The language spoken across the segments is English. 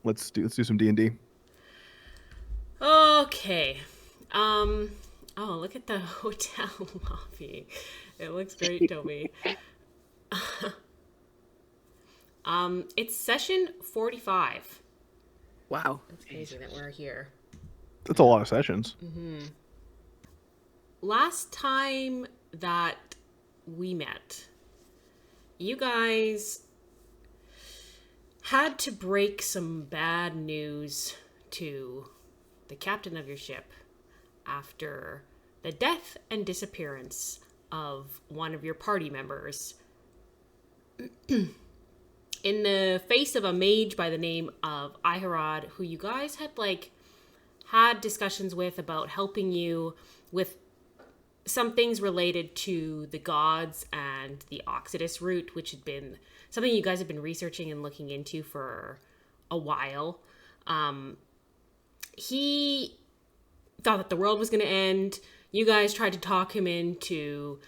Let's do some D&D. Okay. Oh, look at the hotel lobby. It looks great, Toby. It's session 45. Wow. That's crazy that we're here. That's a lot of sessions. Last time that we met, you guys had to break some bad news to the captain of your ship after the death and disappearance of one of your party members in the face of a mage by the name of Iharod, who you guys had discussions with about helping you with some things related to the gods and the Oxidus route, which had been something you guys have been researching and looking into for a while. He thought that the world was going to end. You guys tried to talk him into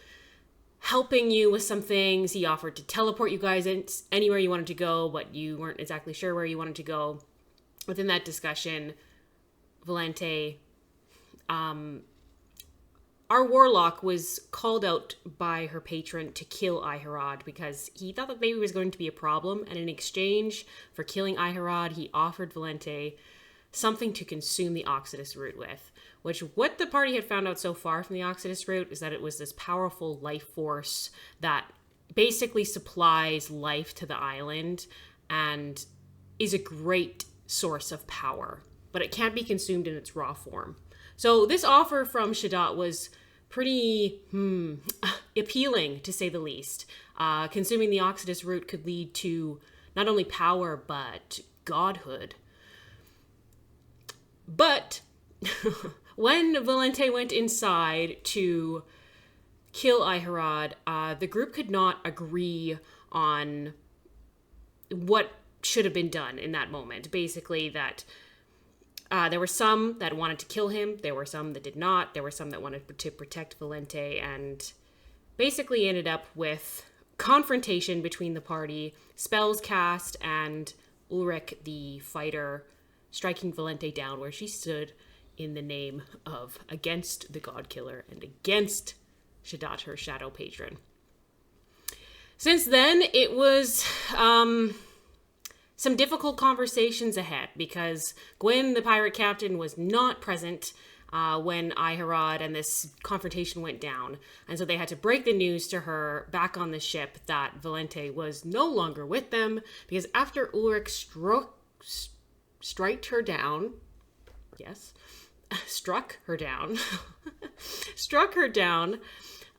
helping you with some things. He offered to teleport you guys anywhere you wanted to go, but you weren't exactly sure where you wanted to go. Within that discussion, Valente, our warlock was called out by her patron to kill Iharod because he thought that maybe was going to be a problem, and in exchange for killing Iharod, he offered Valente something to consume the Oxidus root with, which what the party had found out so far from the Oxidus root is that it was this powerful life force that basically supplies life to the island and is a great source of power, but it can't be consumed in its raw form. So this offer from Shadat was pretty appealing, to say the least. Consuming the Oxidus root could lead to not only power, but godhood. But when Valente went inside to kill Iharod, the group could not agree on what should have been done in that moment. Basically, that there were some that wanted to kill him, there were some that did not, there were some that wanted to protect Valente, and basically ended up with confrontation between the party, spells cast, and Ulrich, the fighter, striking Valente down where she stood in the name of against the God Killer and against Shadat, her shadow patron. Since then, it was some difficult conversations ahead because Gwyn, the pirate captain, was not present when Iharod and this confrontation went down. And so they had to break the news to her back on the ship that Valente was no longer with them because after Ulrich struck her down,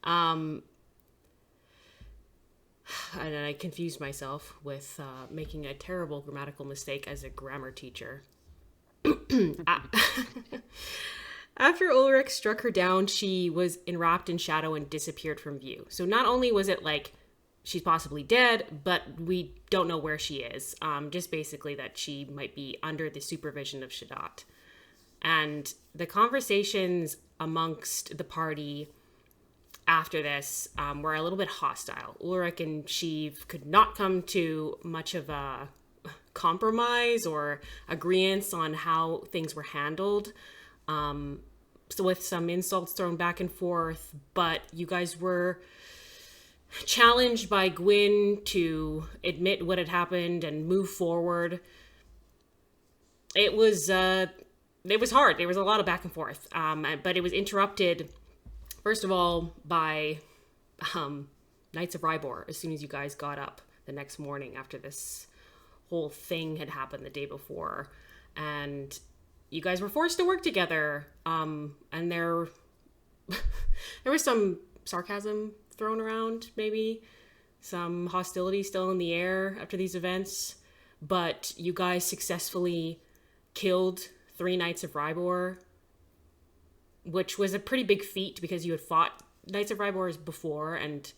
and I confused myself with making a terrible grammatical mistake as a grammar teacher. After Ulrich struck her down, she was enwrapped in shadow and disappeared from view. So not only was it like she's possibly dead, but we don't know where she is. Just basically that she might be under the supervision of Shadat. And the conversations amongst the party after this were a little bit hostile. Ulrich and Sheev could not come to much of a compromise or agreement on how things were handled. So with some insults thrown back and forth, but you guys were challenged by Gwyn to admit what had happened and move forward. It was hard. There was a lot of back and forth, but it was interrupted, first of all, by Knights of Rhybohr as soon as you guys got up the next morning after this whole thing had happened the day before. And you guys were forced to work together, and there was some sarcasm thrown around, maybe some hostility still in the air after these events, but you guys successfully killed 3 Knights of Rhybohr, which was a pretty big feat because you had fought Knights of Rhybohr before and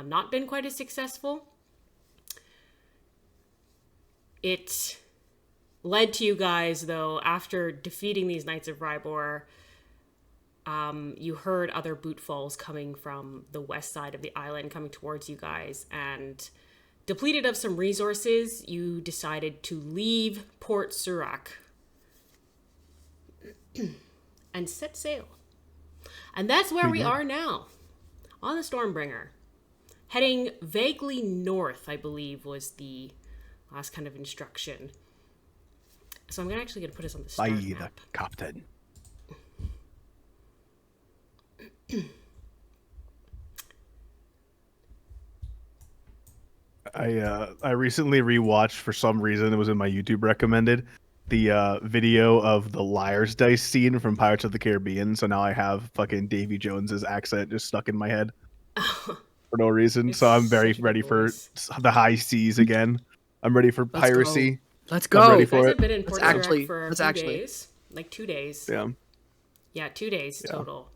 not been quite as successful. It led to you guys, though, after defeating these Knights of Rhybohr, you heard other bootfalls coming from the west side of the island coming towards you guys, and Depleted of some resources, you decided to leave Port Surak and set sail. And that's where we are now, on the Stormbringer. Heading vaguely north, I believe, was the last kind of instruction. So I'm actually going to put us on the start By the map. captain. I recently rewatched, for some reason, it was in my YouTube recommended, the video of the Liar's Dice scene from Pirates of the Caribbean. So now I have fucking Davy Jones's accent just stuck in my head for no reason. So I'm very ready for the high seas again. I'm ready for piracy. Let's go. I'm ready You guys for have it. been in Port Surak for a few days. Like 2 days. Yeah. Yeah, 2 days total.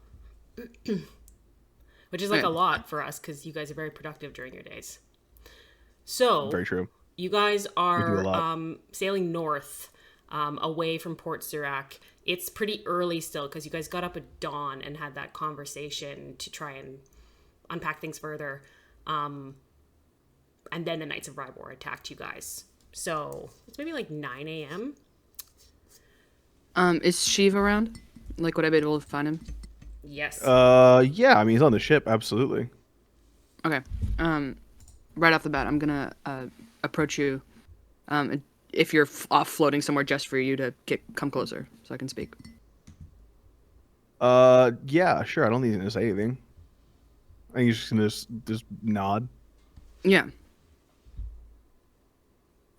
Which is like a lot for us because you guys are very productive during your days. So, Very true. You guys are sailing north away from Port Surak. It's pretty early still because you guys got up at dawn and had that conversation to try and unpack things further. And then the Knights of Rhybohr attacked you guys. So it's maybe like 9 a.m. Is Sheev around? Like, would I be able to find him? Yes. Yeah, I mean, he's on the ship, absolutely. Okay. Right off the bat, I'm gonna approach you. If you're off floating somewhere, just for you to come closer so I can speak. Yeah, sure. I don't need to say anything. I think he's just gonna just nod. Yeah.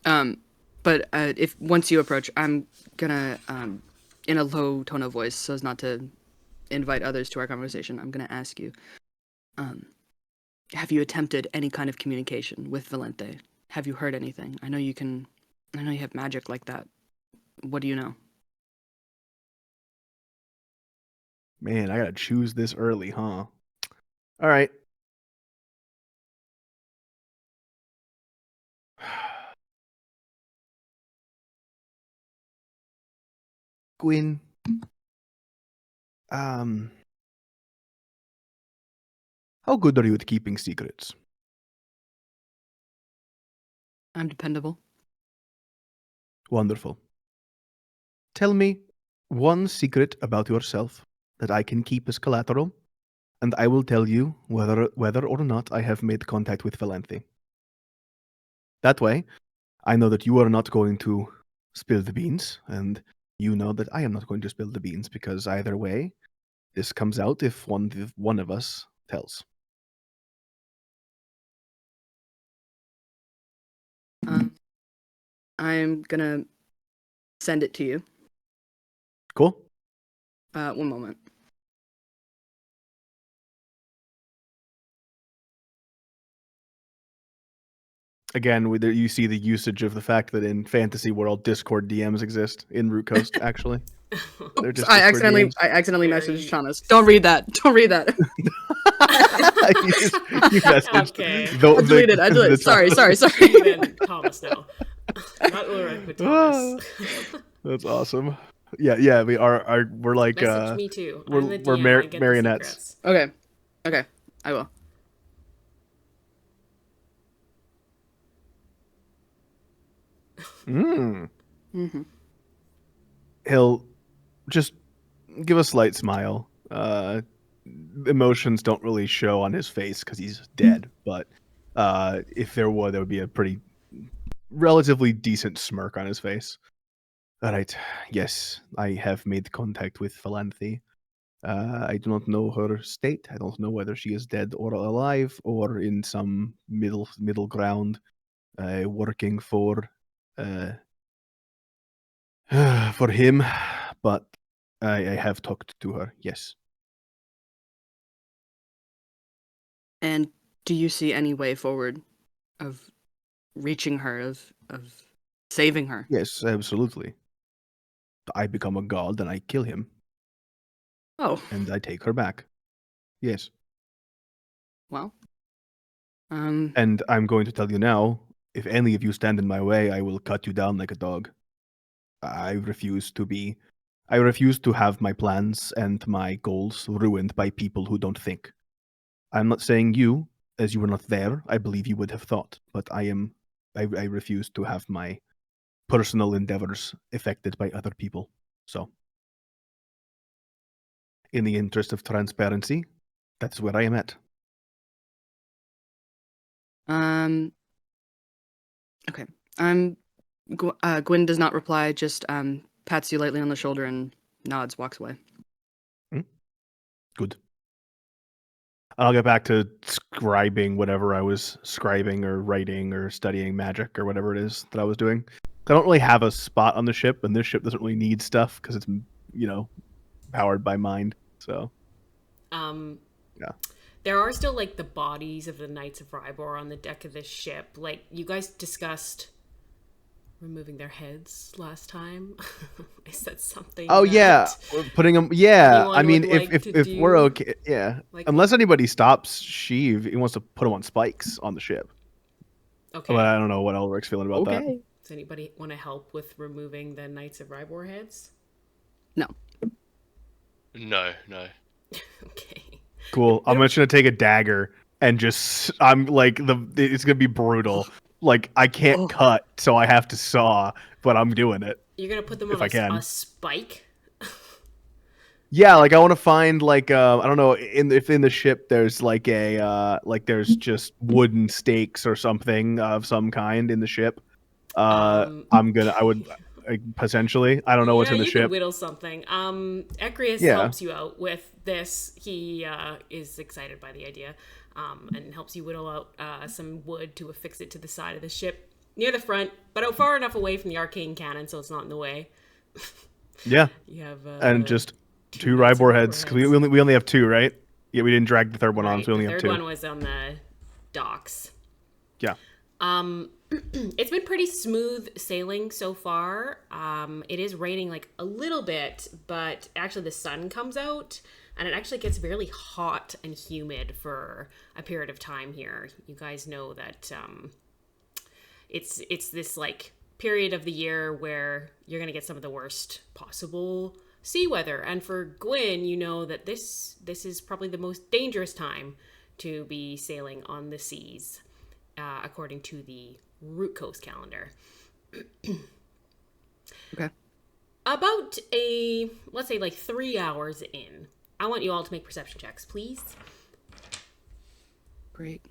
But if once you approach, I'm gonna in a low tone of voice, so as not to invite others to our conversation, I'm gonna ask you, have you attempted any kind of communication with Valente? Have you heard anything? I know you have magic like that. What do you know? Man, I gotta choose this early, huh? All right. Gwyn. How good are you at keeping secrets? I'm dependable. Wonderful. Tell me one secret about yourself that I can keep as collateral, and I will tell you whether or not I have made contact with Valente. That way, I know that you are not going to spill the beans, and you know that I am not going to spill the beans, because either way, this comes out if one of us tells. I'm gonna send it to you. Cool. 1 moment. Again, you see the usage of the fact that in Fantasy World, Discord DMs exist in Root Coast, actually. Oops, I accidentally messaged Shanas. Don't read that. you messaged. Okay. I deleted. Sorry. Even Thomas now. Not Ulrich, but Thomas. That's awesome. Yeah. We're like Message me too. We're marionettes. Okay, I will. Mm-hmm. He'll just give a slight smile. Emotions don't really show on his face because he's dead, but if there would be a pretty relatively decent smirk on his face. All right. Yes, I have made contact with Valente. I do not know her state. I don't know whether she is dead or alive or in some middle ground, working for him. But I have talked to her. Yes. And do you see any way forward of reaching her, of saving her? Yes, absolutely. I become a god and I kill him. Oh. And I take her back. Yes. Well. And I'm going to tell you now, if any of you stand in my way, I will cut you down like a dog. I refuse to have my plans and my goals ruined by people who don't think. I'm not saying you, as you were not there, I believe you would have thought. But I refuse to have my personal endeavors affected by other people. So, in the interest of transparency, that's where I am at. Okay. Gwyn does not reply, just pats you lightly on the shoulder and nods, walks away. Good. I'll get back to scribing whatever I was scribing or writing or studying magic or whatever it is that I was doing. I don't really have a spot on the ship, and this ship doesn't really need stuff because it's, powered by mind. So, yeah. There are still, like, the bodies of the Knights of Rhybohr on the deck of this ship. Like, you guys discussed removing their heads last time. Is that something? Oh, yeah. Putting them. Yeah. I mean, like if we're okay. Yeah. Like, unless anybody stops Sheev, he wants to put them on spikes on the ship. Okay. But I don't know what Elric's feeling about that. Does anybody want to help with removing the Knights of Rhybohr heads? No. No. Okay. Cool. I'm just gonna take a dagger and just. I'm like it's gonna be brutal. Like I can't cut, so I have to saw, but I'm doing it. You're gonna put them if on I can. a spike? Yeah, like I want to find like I don't know if in the ship there's like a there's just wooden stakes or something of some kind in the ship. I would potentially. I don't know what's in the you ship. Could whittle something. Ecrius helps you out with this. He is excited by the idea, and helps you whittle out some wood to affix it to the side of the ship near the front, but far enough away from the arcane cannon so it's not in the way. Yeah. You have and just two Rhybohr heads. Cause we only have two, right? Yeah, we didn't drag the third one on, so we only have two. The third one was on the docks. Yeah. It's been pretty smooth sailing so far. It is raining like a little bit, but actually the sun comes out and it actually gets really hot and humid for a period of time here. You guys know that it's this like period of the year where you're going to get some of the worst possible sea weather. And for Gwyn, you know that this is probably the most dangerous time to be sailing on the seas, according to the Root Coast calendar. Okay. About let's say like 3 hours in, I want you all to make perception checks, please. Great.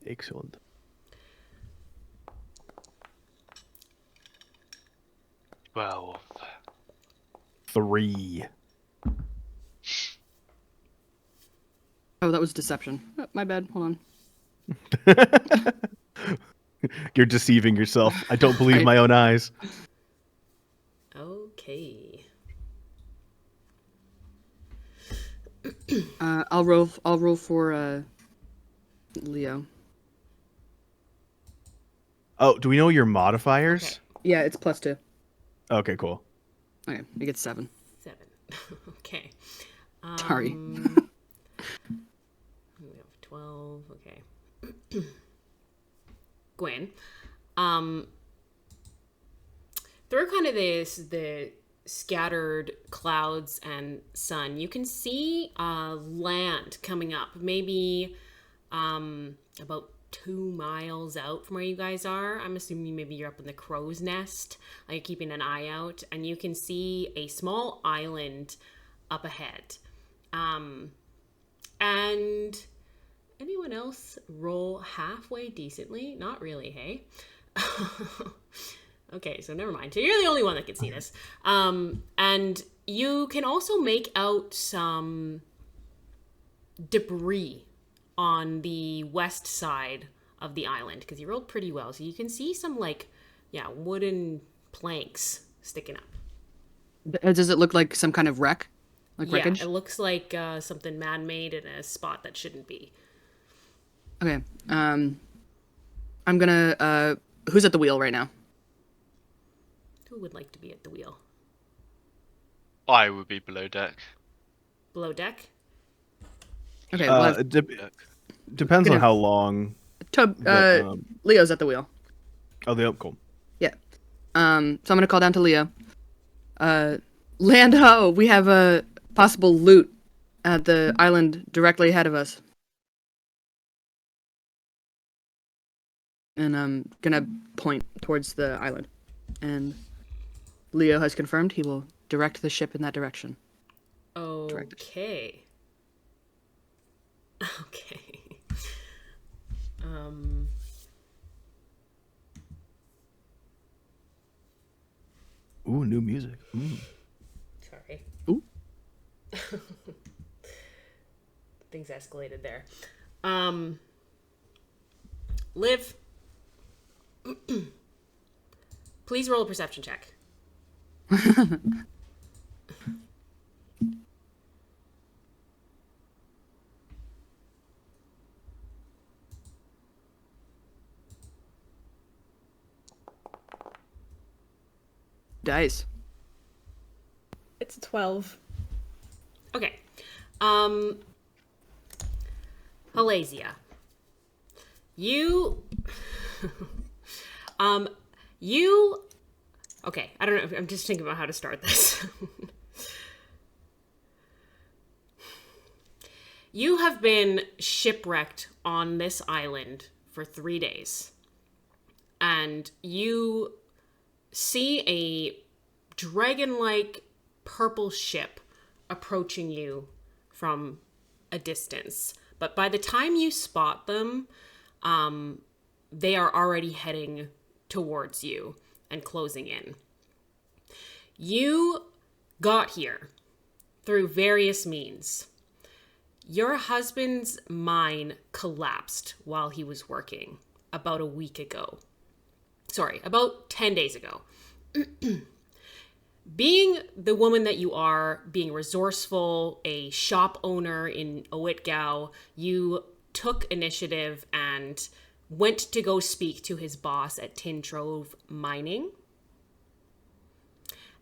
Excellent. 12. 3. Oh, that was deception. Oh, my bad. Hold on. You're deceiving yourself. I don't believe my own eyes. Okay. I'll roll for Leo. Oh, do we know your modifiers? Okay. Yeah, it's +2. Okay, cool. Okay, you get 7. 7. Okay. Sorry. We have 12. Okay. Gwen. Through kind of the scattered clouds and sun, you can see land coming up, maybe about 2 miles out from where you guys are. I'm assuming maybe you're up in the crow's nest, like you're keeping an eye out, and you can see a small island up ahead. And anyone else roll halfway decently? Not really, hey? Okay, so never mind. So you're the only one that can see this. And you can also make out some debris on the west side of the island, because you rolled pretty well. So you can see some wooden planks sticking up. Does it look like some kind of wreck? Wreckage? It looks like something man-made in a spot that shouldn't be. Okay. I'm gonna who's at the wheel right now? Who would like to be at the wheel? I would be below deck. Below deck? Okay, depends on how long. Leo's at the wheel. Oh, cool. Yeah. So I'm gonna call down to Leo. Land ho! We have a possible loot at the island directly ahead of us. And I'm gonna point towards the island. And Leo has confirmed he will direct the ship in that direction. Okay. Okay. Ooh, new music. Sorry. Ooh. Things escalated there. Liv, please roll a perception check. Dice. It's a 12. Okay. Halasia. You okay, I don't know. I'm just thinking about how to start this. You have been shipwrecked on this island for 3 days. And you see a dragon-like purple ship approaching you from a distance. But by the time you spot them, they are already heading towards you and closing in. You got here through various means. Your husband's mine collapsed while he was working about a week ago. Sorry, about 10 days ago. Being the woman that you are, being resourceful, a shop owner in Oitgau, you took initiative and went to go speak to his boss at Tintrove Mining.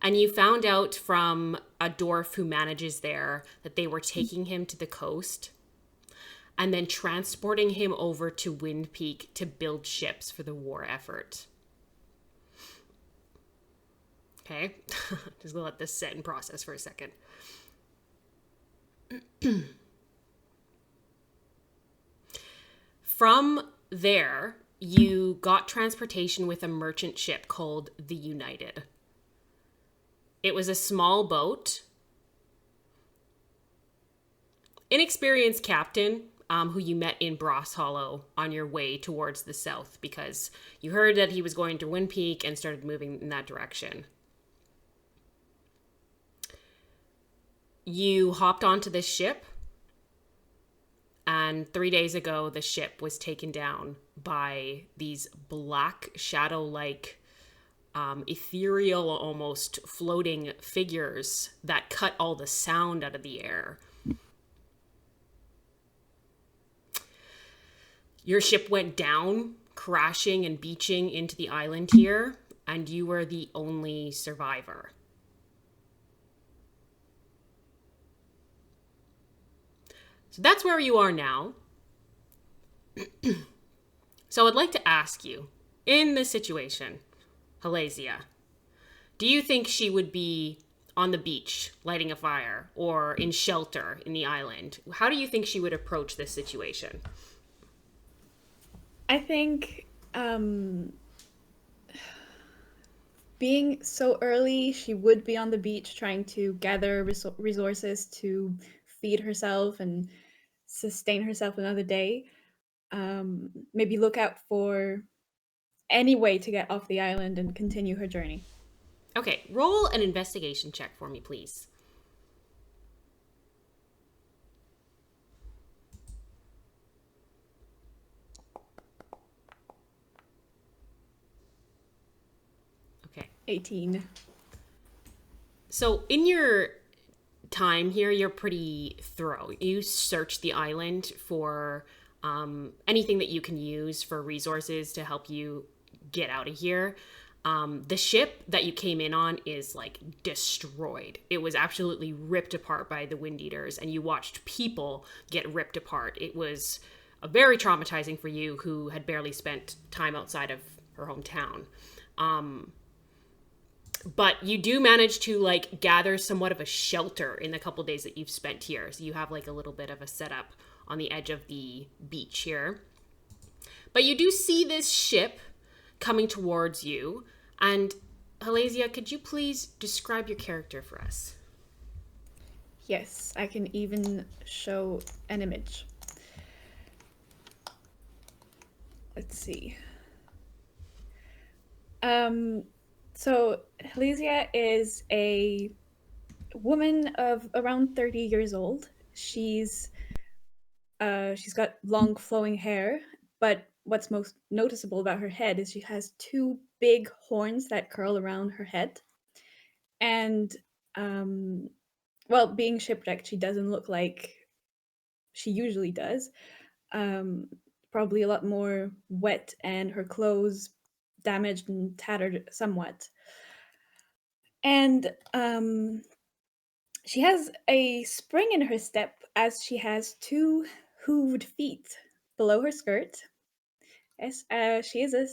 And you found out from a dwarf who manages there that they were taking him to the coast and then transporting him over to Wind Peak to build ships for the war effort. Okay, just gonna let this sit and process for a second. From there, you got transportation with a merchant ship called the United. It was a small boat. Inexperienced captain who you met in Brass Hollow on your way towards the south because you heard that he was going to Wind Peak and started moving in that direction. You hopped onto this ship, and 3 days ago, the ship was taken down by these black, shadow-like, ethereal, almost floating figures that cut all the sound out of the air. Your ship went down, crashing and beaching into the island here, and you were the only survivor. So that's where you are now. So I'd like to ask you, in this situation, Halasia, do you think she would be on the beach lighting a fire or in shelter in the island? How do you think she would approach this situation? I think being so early, she would be on the beach trying to gather resources to feed herself and sustain herself another day. Maybe look out for any way to get off the island and continue her journey. Okay, roll an investigation check for me, please. Okay. 18. So in your time here, you're pretty thorough. You search the island for anything that you can use for resources to help you get out of here. The ship that you came in on is like destroyed. It was absolutely ripped apart by the Wind Eaters, and you watched people get ripped apart. It was very traumatizing for you, who had barely spent time outside of her hometown. But you do manage to like gather somewhat of a shelter in the couple days that you've spent here. So you have like a little bit of a setup on the edge of the beach here. But you do see this ship coming towards you. And Halasia, could you please describe your character for us? Yes, I can even show an image. Let's see. So Halesia is a woman of around 30 years old. She's got long flowing hair, but what's most noticeable about her head is she has two big horns that curl around her head. And well, being shipwrecked, she doesn't look like she usually does. Um, Probably a lot more wet and her clothes damaged and tattered somewhat. And she has a spring in her step as she has two hooved feet below her skirt. Yes, she is a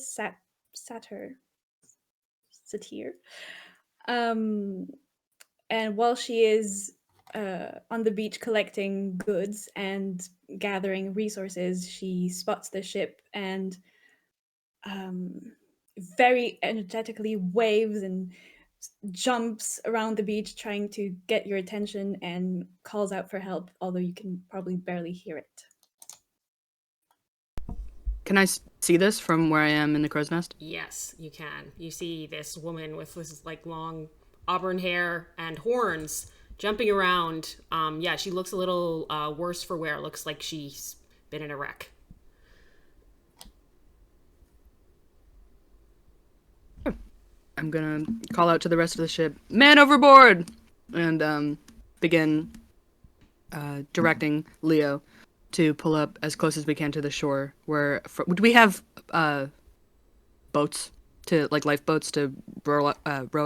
satyr. Um, and while she is on the beach collecting goods and gathering resources, she spots the ship and um, very energetically waves and jumps around the beach trying to get your attention and calls out for help, although you can probably barely hear it. Can I see this from where I am in the crow's nest? Yes, you can. You see this woman with this like long auburn hair and horns jumping around. Yeah, she looks a little worse for wear. Looks like she's been in a wreck. I'm gonna call out to the rest of the ship, "Man overboard!" and begin directing Leo to pull up as close as we can to the shore. Do we have boats to like lifeboats to row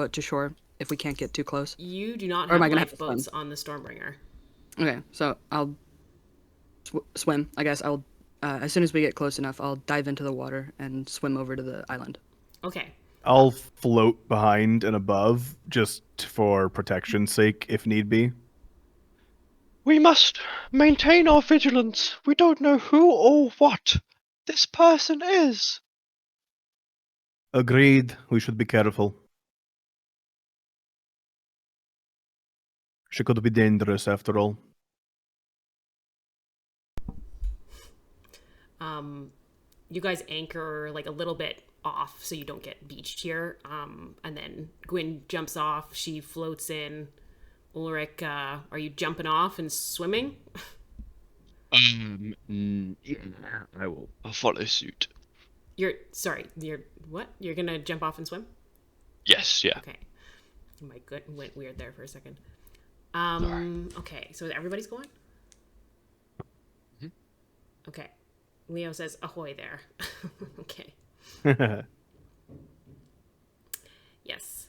it to shore if we can't get too close? You do not Or am have I gonna have to lifeboats swim? on the Stormbringer. Okay, so I'll swim. I guess I'll as soon as we get close enough, I'll dive into the water and swim over to the island. Okay. I'll float behind and above just for protection's sake if need be. We must maintain our vigilance. We don't know who or what this person is. Agreed, we should be careful. She could be dangerous after all. You guys anchor like a little bit off so you don't get beached here. And then Gwyn jumps off. She floats in. Ulrich, are you jumping off and swimming? Yeah, I will. I'll follow suit. You're what? You're gonna jump off and swim? Yes, yeah. Okay. My gut went weird there for a second. Sorry. Okay, so everybody's going? Okay. Leo says ahoy there. Okay. Yes.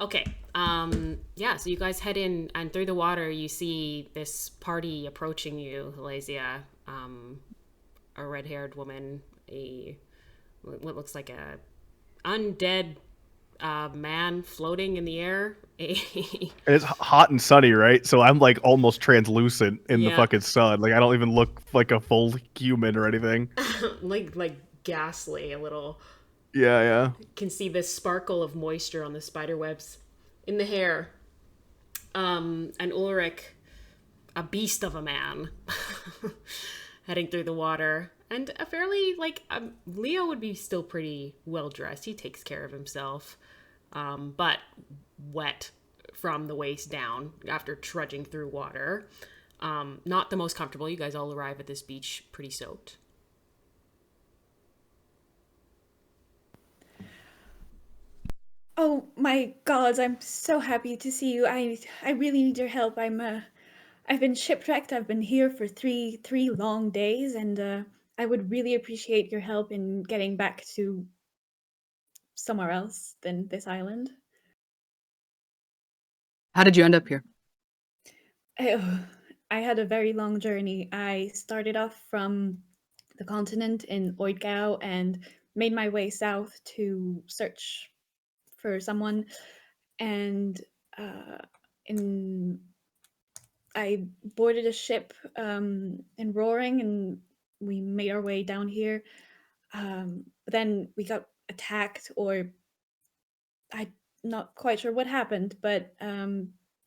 Okay. Yeah, so you guys head in and through the water you see this party approaching you, Halasia. A red-haired woman, what looks like a undead man floating in the air. It's hot and sunny, right? So I'm like almost translucent in the Yeah. fucking sun. Like I don't even look like a full human or anything. like ghastly a little. Yeah, yeah. Can see the sparkle of moisture on the spider webs in the hair. And Ulrich, a beast of a man, heading through the water. And a fairly, Leo would be still pretty well dressed. He takes care of himself. But wet from the waist down after trudging through water. Not the most comfortable. You guys all arrive at this beach pretty soaked. Oh my god, I'm so happy to see you. I really need your help. I've been shipwrecked. I've been here for three long days, and I would really appreciate your help in getting back to somewhere else than this island. How did you end up here? I had a very long journey. I started off from the continent in Oidgau and made my way south to search for someone, and in I boarded a ship in Roaring, and we made our way down here. But then we got attacked, or I'm not quite sure what happened, but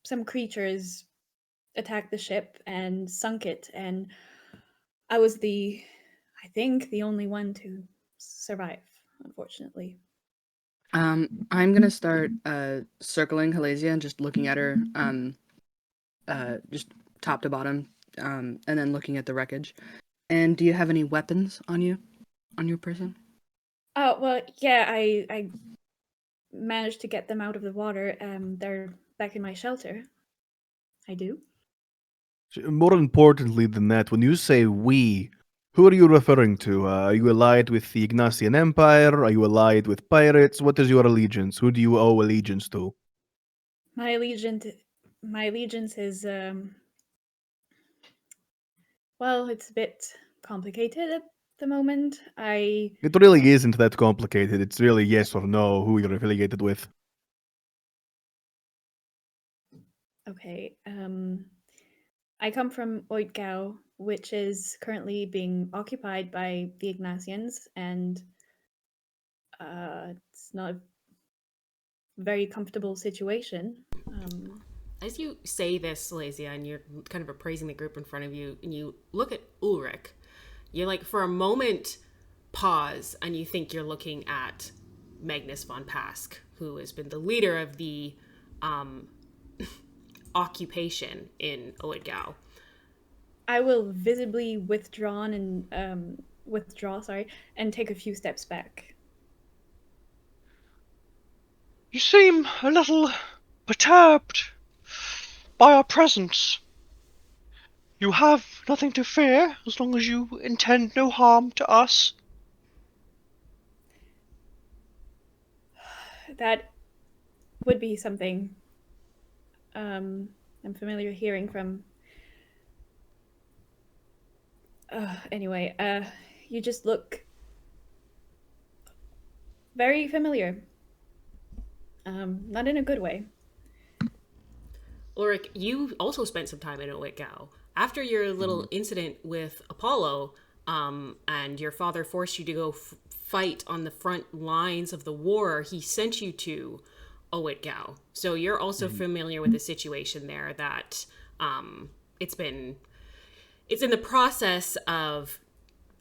some creatures attacked the ship and sunk it, and I was I think, the only one to survive, unfortunately. I'm gonna start circling Halasia and just looking at her, just top to bottom, and then looking at the wreckage. And do you have any weapons on you, on your person? Oh well, yeah, I managed to get them out of the water. They're back in my shelter. I do. More importantly than that, when you say we, who are you referring to? Are you allied with the Ignatian Empire? Are you allied with pirates? What is your allegiance? Who do you owe allegiance to? My allegiance, my allegiance is well, it's a bit complicated at the moment. It really isn't that complicated. It's really yes or no who you're affiliated with. Okay. I come from Oitgau, which is currently being occupied by the Ignatians, and it's not a very comfortable situation. As you say this, Silesia, and you're kind of appraising the group in front of you, and you look at Ulrich, you like for a moment pause and you think you're looking at Magnus von Pask, who has been the leader of the occupation in Oedgau. I will visibly withdraw, and take a few steps back. You seem a little perturbed by our presence. You have nothing to fear as long as you intend no harm to us. That would be something I'm familiar hearing from. Anyway, you just look very familiar. Not in a good way. Ulrich, you also spent some time in Oedgau. After your little incident with Apollo, and your father forced you to go fight on the front lines of the war, he sent you to Oedgau. So you're also familiar with the situation there. That it's in the process of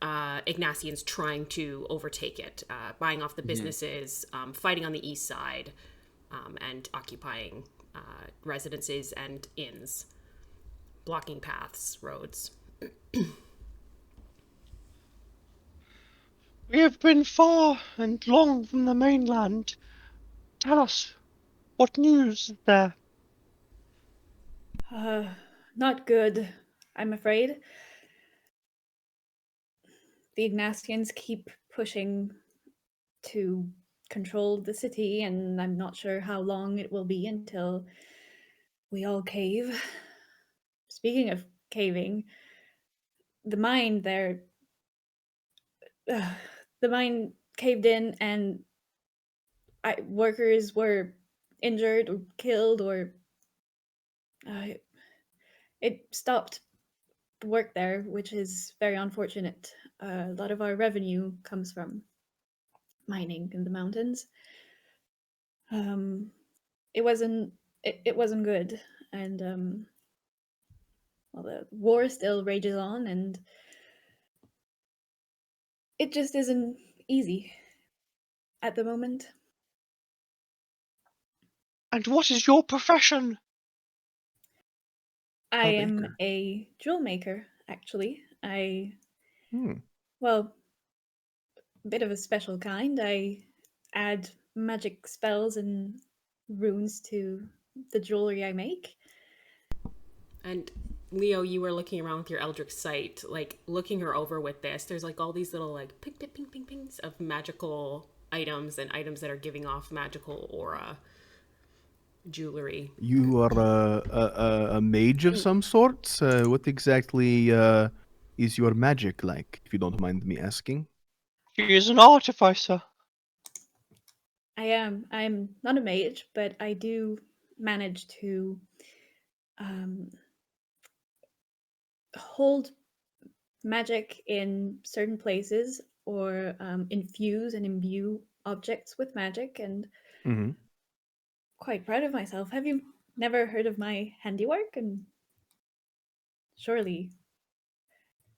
Ignatians trying to overtake it, buying off the businesses, fighting on the east side, and occupying residences and inns, blocking paths, roads. We have been far and long from the mainland. Tell us, what news is there? Not good, I'm afraid. The Ignatians keep pushing to control the city, and I'm not sure how long it will be until we all cave. Speaking of caving, the mine there, the mine caved in, and workers were injured or killed, or it stopped work there, which is very unfortunate. A lot of our revenue comes from mining in the mountains. It wasn't it wasn't good, and well, the war still rages on, and it just isn't easy at the moment. And what is your profession? I A am baker. a jewel maker, actually. Hmm. Well, a bit of a special kind. I add magic spells and runes to the jewelry I make. And Leo, you were looking around with your Eldritch sight, like looking her over with this. There's like all these little like ping, ping, ping, ping, pings of magical items and items that are giving off magical aura jewelry. You are a mage of some sort? What exactly is your magic like, if you don't mind me asking? She is an artificer. I am. I'm not a mage, but I do manage to um, hold magic in certain places, or infuse and imbue objects with magic, and Hmm. quite proud of myself. Have you never heard of my handiwork? And surely,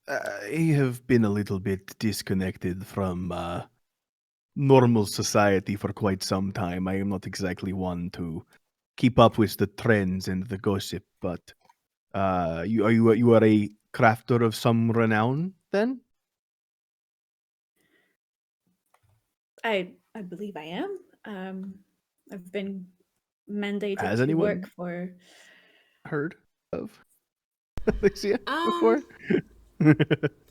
I have been a little bit disconnected from normal society for quite some time. I am not exactly one to keep up with the trends and the gossip, but you are a crafter of some renown then? I believe I am. I've been mandated Has to anyone work for. heard of Alicia Um, before?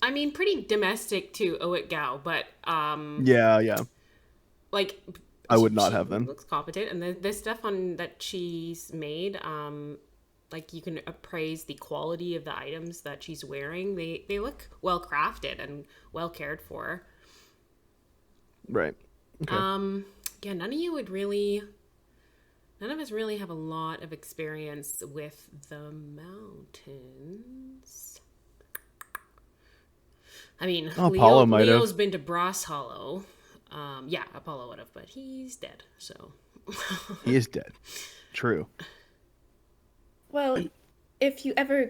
I mean, pretty domestic to Oetgao, but Yeah. like I would not she have them. looks competent, and the stuff on that she's made, like you can appraise the quality of the items that she's wearing. They look well crafted and well cared for. Right. Okay. Yeah, none of us really have a lot of experience with the mountains. I mean, Apollo might have. Leo's been to Brass Hollow. Yeah, Apollo would have, but he's dead. So He is dead. True. Well, if you ever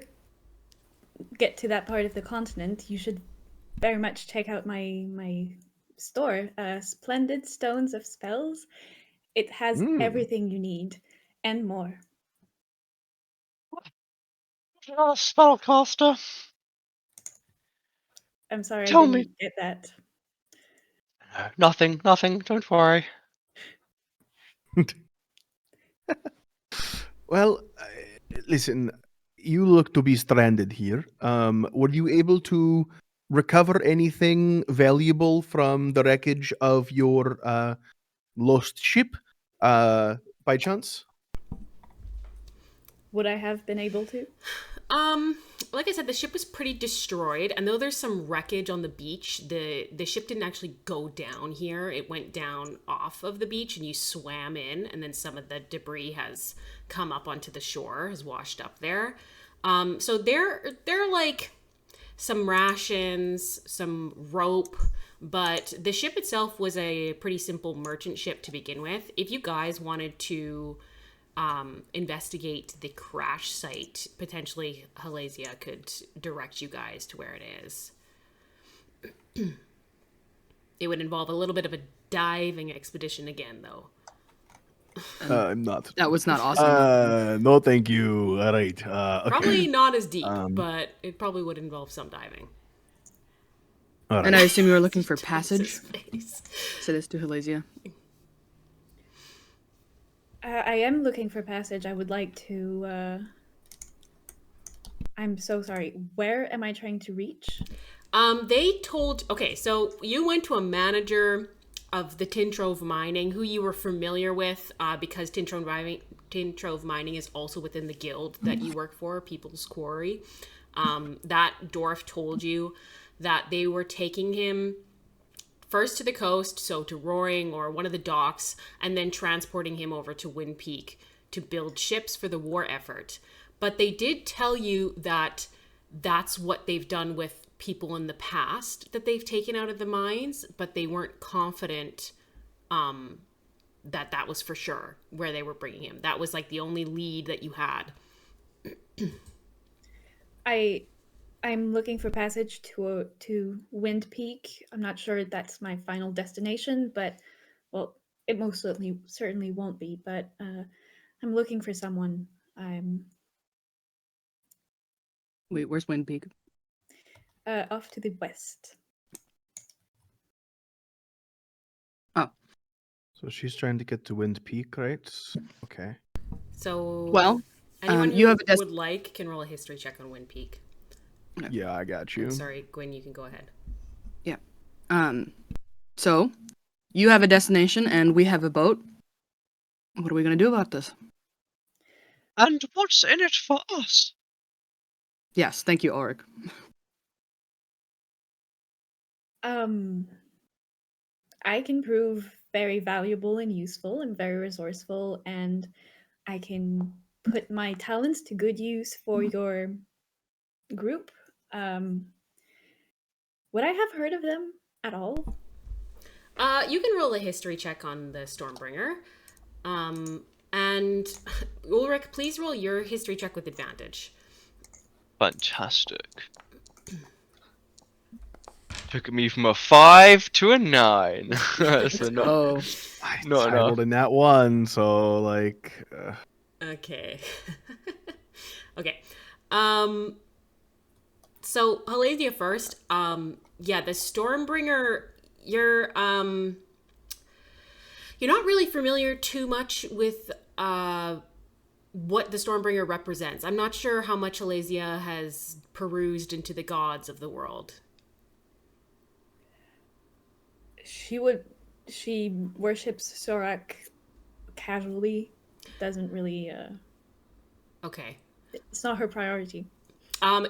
get to that part of the continent, you should very much check out my store, Splendid Stones of Spells. It has everything you need and more. Not a spellcaster. I'm sorry, I Tell me. didn't get that. Nothing. Don't worry. Well, listen, you look to be stranded here. Were you able to recover anything valuable from the wreckage of your lost ship by chance? Would I have been able to? Like I said, the ship was pretty destroyed, and though there's some wreckage on the beach, the ship didn't actually go down here. It went down off of the beach, and you swam in, and then some of the debris has come up onto the shore, has washed up there. So they're like some rations, some rope, but the ship itself was a pretty simple merchant ship to begin with. If you guys wanted to investigate the crash site, potentially Halasia could direct you guys to where it is. It would involve a little bit of a diving expedition again, though. I'm not. That was not awesome. No, thank you. All right. Okay. Probably not as deep, but it probably would involve some diving. All right. And I assume you were looking for passage. Face. Say this to Halasia. I am looking for passage. I would like to. I'm so sorry. Where am I trying to reach? They told. Okay, so you went to a manager of the Tintrove Mining, who you were familiar with, because Tintrove Mining is also within the guild that you work for, People's Quarry. That dwarf told you that they were taking him first to the coast, so to Roaring or one of the docks, and then transporting him over to Wind Peak to build ships for the war effort. But they did tell you that that's what they've done with people in the past that they've taken out of the mines, but they weren't confident that that was for sure where they were bringing him. That was like the only lead that you had. I'm looking for passage to Wind Peak. I'm not sure that's my final destination, but well, it most certainly won't be. But I'm looking for someone. I'm Wait, where's Wind Peak? off to the west. Oh, So she's trying to get to Wind Peak, right? Okay. So, well, anyone you who have a would like can roll a history check on Wind Peak. Yeah, I got you. Sorry, Gwen, you can go ahead. yeah. So you have a destination and we have a boat. What are we gonna do about this? And what's in it for us? Yes, thank you, Ulrich. I can prove very valuable and useful and very resourceful, and I can put my talents to good use for your group. Would I have heard of them? at all? You can roll a history check on the Stormbringer. And Ulrich, please roll your history check with advantage. Fantastic. Took me from a 5 to a 9. So not, Oh, not I enough. rolled in that one, so like. Okay. Okay. So Haladia first. Yeah, the Stormbringer. You're not really familiar too much with what the Stormbringer represents. I'm not sure how much Haladia has perused into the gods of the world. She worships Surak casually. Doesn't really. Okay. It's not her priority.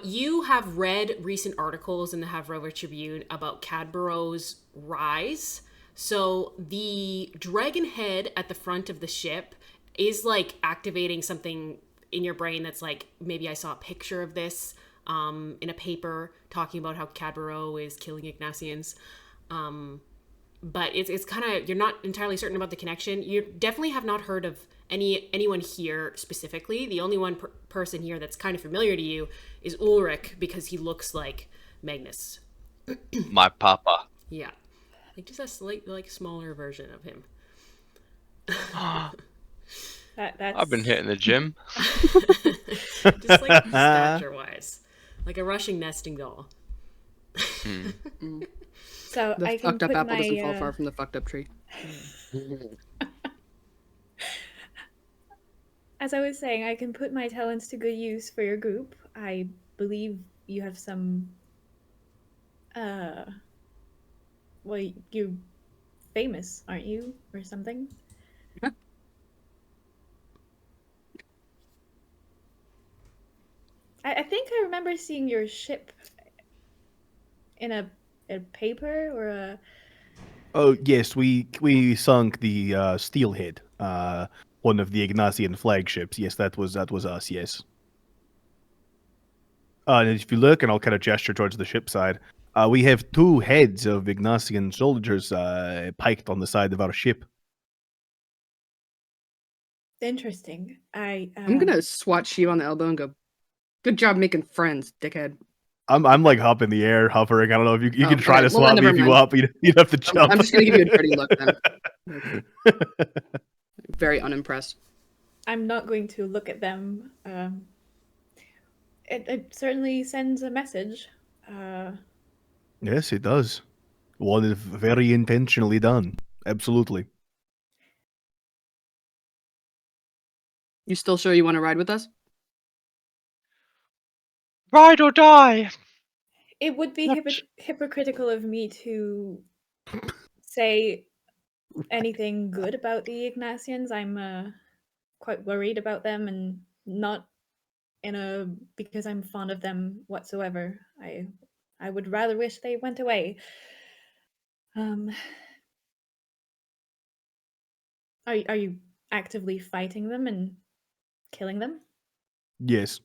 You have read recent articles in the Havrover Tribune about Cadborough's rise. So the dragon head at the front of the ship is like activating something in your brain that's like, maybe I saw a picture of this in a paper talking about how Cadborough is killing Ignatians. But it's kind of, you're not entirely certain about the connection. You definitely have not heard of anyone here specifically. The only one person here that's kind of familiar to you is Ulrich, because he looks like Magnus. My papa. Yeah, like just a slight, like smaller version of him. That's. I've been hitting the gym. Just like stature wise, like a Russian nesting doll. So the I can fucked up put apple doesn't fall my, far from the fucked up tree. as I was saying, I can put my talents to good use for your group. I believe you have some. Well, you're famous, aren't you, or something? I think I remember seeing your ship in a paper or a. Oh yes, we sunk the Steelhead, one of the Ignatian flagships. Yes, that was us. Yes. And if you look, and I'll kind of gesture towards the ship side, we have two heads of Ignatian soldiers piked on the side of our ship. Interesting. I'm gonna swat Sheev on the elbow and go, "Good job making friends, dickhead." I'm like up in the air, hovering. I don't know if you Oh, can try alright, to well, swat me never if you mind. want, but you'd have to jump. I'm just gonna give you a dirty look then. Very unimpressed. I'm not going to look at them. It certainly sends a message. Yes, it does. One is very intentionally done. Absolutely. You still sure you want to ride with us? Ride or die. It would be What? hypocritical of me to say anything good about the Ignatians. I'm quite worried about them, and not because I'm fond of them whatsoever. I would rather wish they went away. Are you actively fighting them and killing them? Yes.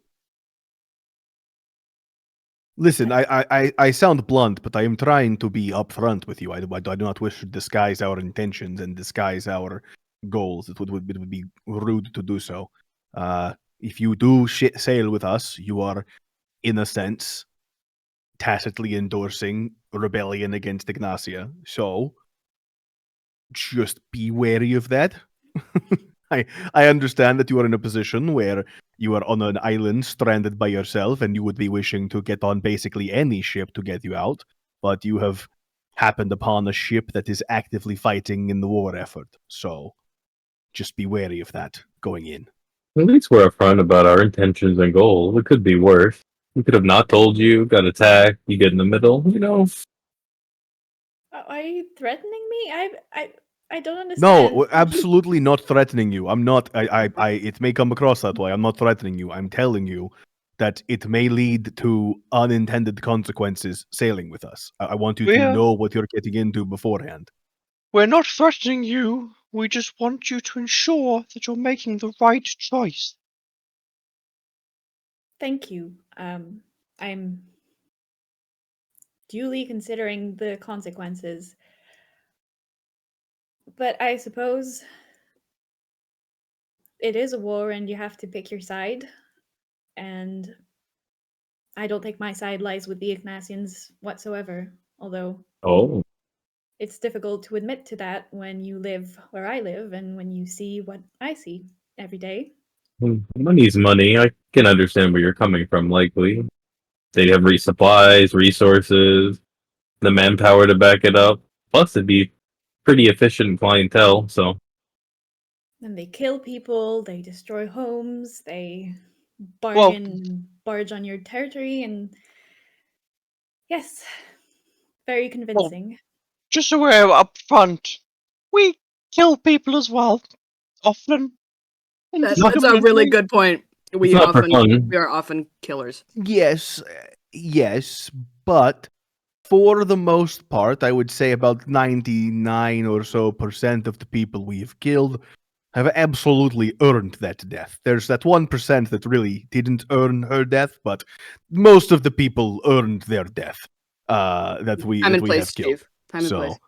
Listen, I sound blunt, but I am trying to be upfront with you. I do not wish to disguise our intentions and disguise our goals. It would be rude to do so. If you do sail with us, you are, in a sense, tacitly endorsing rebellion against Ignacia. So, just be wary of that. I understand that you are in a position where you are on an island stranded by yourself and you would be wishing to get on basically any ship to get you out, but you have happened upon a ship that is actively fighting in the war effort. So just be wary of that going in. At least we're upfront about our intentions and goals. It could be worse. We could have not told you, got attacked, you get in the middle, you know. Are you threatening me? I don't understand. No, absolutely not threatening you. I'm not. It may come across that way. I'm not threatening you. I'm telling you that it may lead to unintended consequences sailing with us. I want you to We're know what you're getting into beforehand. we're not threatening you. We just want you to ensure that you're making the right choice. Thank you. I'm duly considering the consequences. But I suppose it is a war and you have to pick your side. And I don't think my side lies with the Ignatians whatsoever, although Oh, it's difficult to admit to that when you live where I live and when you see what I see every day. money's money. I can understand where you're coming from, likely. They have supplies, resources, the manpower to back it up. Plus, it'd be pretty efficient clientele, so. And they kill people, they destroy homes, they Well, bargain and barge on your territory, and yes, very well, convincing. just so we're up front, we kill people as well, often, That's a really indiscriminately. good point. It's not for fun. We are often killers. Yes, yes, but for the most part, I would say about 99 or so percent of the people we've killed have absolutely earned that death. There's that 1% that really didn't earn her death, but most of the people earned their death that we Time that and we place, have killed. Steve. Time and place.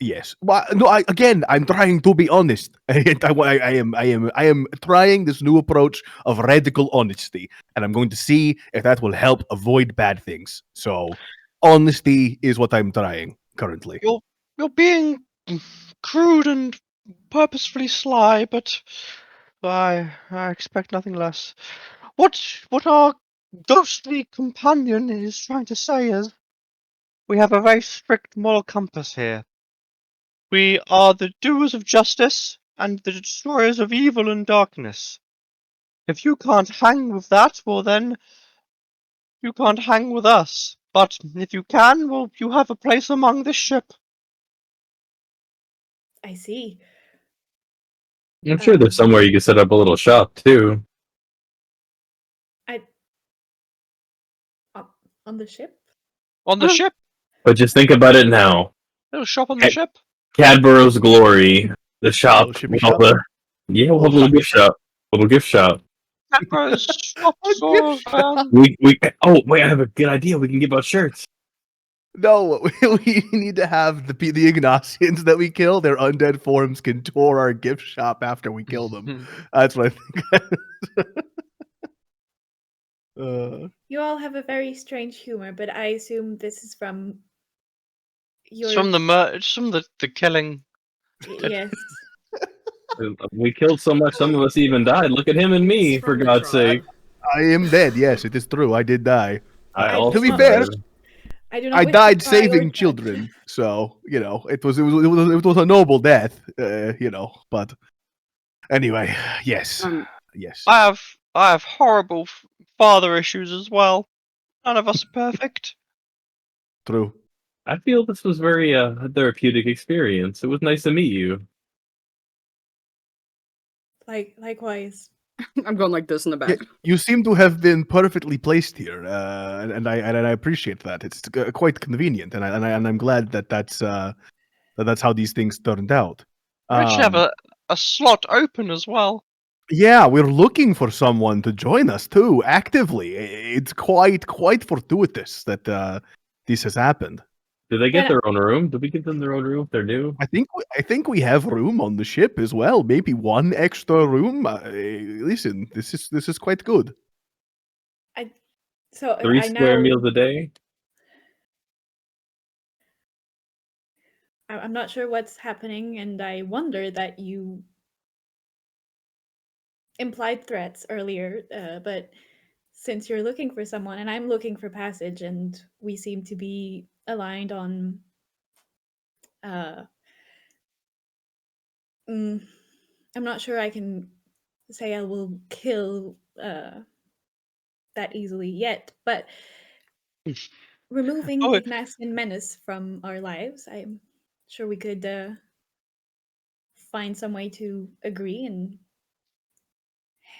Yes. Well, no. I'm trying to be honest. I am trying this new approach of radical honesty, and I'm going to see if that will help avoid bad things. So, honesty is what I'm trying currently. You're being crude and purposefully sly, but I expect nothing less. What our ghostly companion is trying to say is, we have a very strict moral compass here. We are the doers of justice and the destroyers of evil and darkness. If you can't hang with that, well then, you can't hang with us. But if you can, well, you have a place among this ship. I see. I'm sure there's somewhere you can set up a little shop, too. I on the ship. On the ship? But just think about it now. Little shop on the ship? Cadborough's glory, the shop, Little shippy with all shop? the... Yeah, we'll have a little gift shop. Little gift shop. Cadbury's shops A or, gift shop. Oh, wait, I have a good idea. We can give out shirts. No, we need to have the Ignatians that we kill. Their undead forms can tour our gift shop after we kill them. That's what I think. You all have a very strange humor, but I assume this is from your. It's from the killing. Yes. We killed so much, some of us even died. Look at him and me, It's for from the God's tribe. sake. I am dead. Yes, it is true. I did die. I I also to be do not fair, wish- I do not I wish to died pry or saving judge. children, so it was a noble death, But anyway, yes, yes. I have horrible father issues as well. None of us are perfect. True. I feel this was very therapeutic experience. It was nice to meet you. Likewise. I'm going like this in the Yeah, back. you seem to have been perfectly placed here, and I appreciate that. It's quite convenient, and I'm glad that that's how these things turned out. We actually have a slot open as well. Yeah, we're looking for someone to join us too, actively. It's quite fortuitous that this has happened. Did they get And- their own room? Did we give them their own room if they're new? I think we have room on the ship as well. Maybe one extra room. Listen, this is quite good. So 3 I square now, meals a day? I'm not sure what's happening, and I wonder that you implied threats earlier, but since you're looking for someone and I'm looking for passage, and we seem to be aligned on I'm not sure I can say I will kill that easily yet, but removing Oh, the Ignatian menace from our lives, I'm sure we could find some way to agree and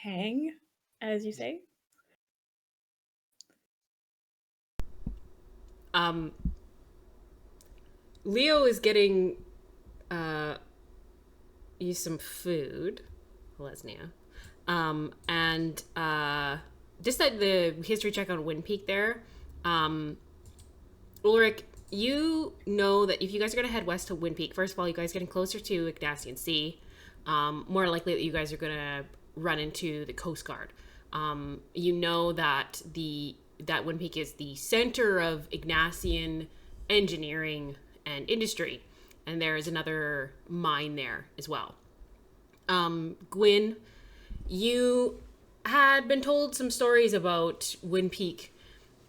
hang, as you say. Leo is getting you some food, Lesnia. And just at the history check on Wind Peak there, Ulrich, you know that if you guys are going to head west to Wind Peak, first of all, you guys getting closer to Ignatian Sea. More likely that you guys are going to run into the Coast Guard. You know that that Wind Peak is the center of Ignatian engineering and industry, and there is another mine there as well. Gwyn, you had been told some stories about Wind Peak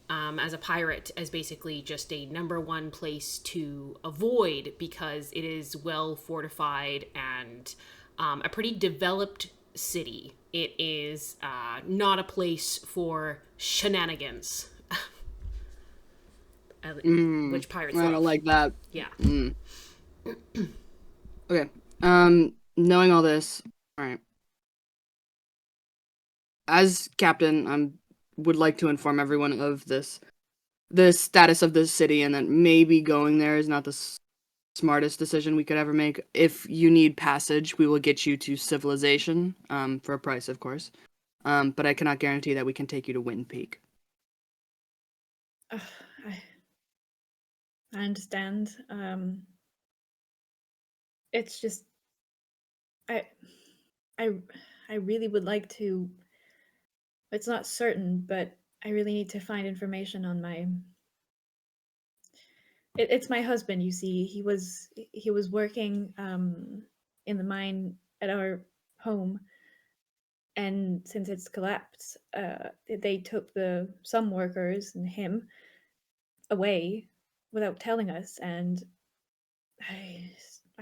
as a pirate as basically just a number one place to avoid because it is well fortified and a pretty developed city. It is not a place for shenanigans, which pirates I love. don't like that. Yeah. Okay. Knowing all this, all right. As captain, I would like to inform everyone of the status of this city, and that maybe going there is not the smartest decision we could ever make. If you need passage, we will get you to civilization, for a price, of course. But I cannot guarantee that we can take you to Wind Peak. I understand. It's just I really would like to. It's not certain, but I really need to find information on my. It's my husband. You see, he was working in the mine at our home, and since it's collapsed, they took some workers and him away without telling us, and I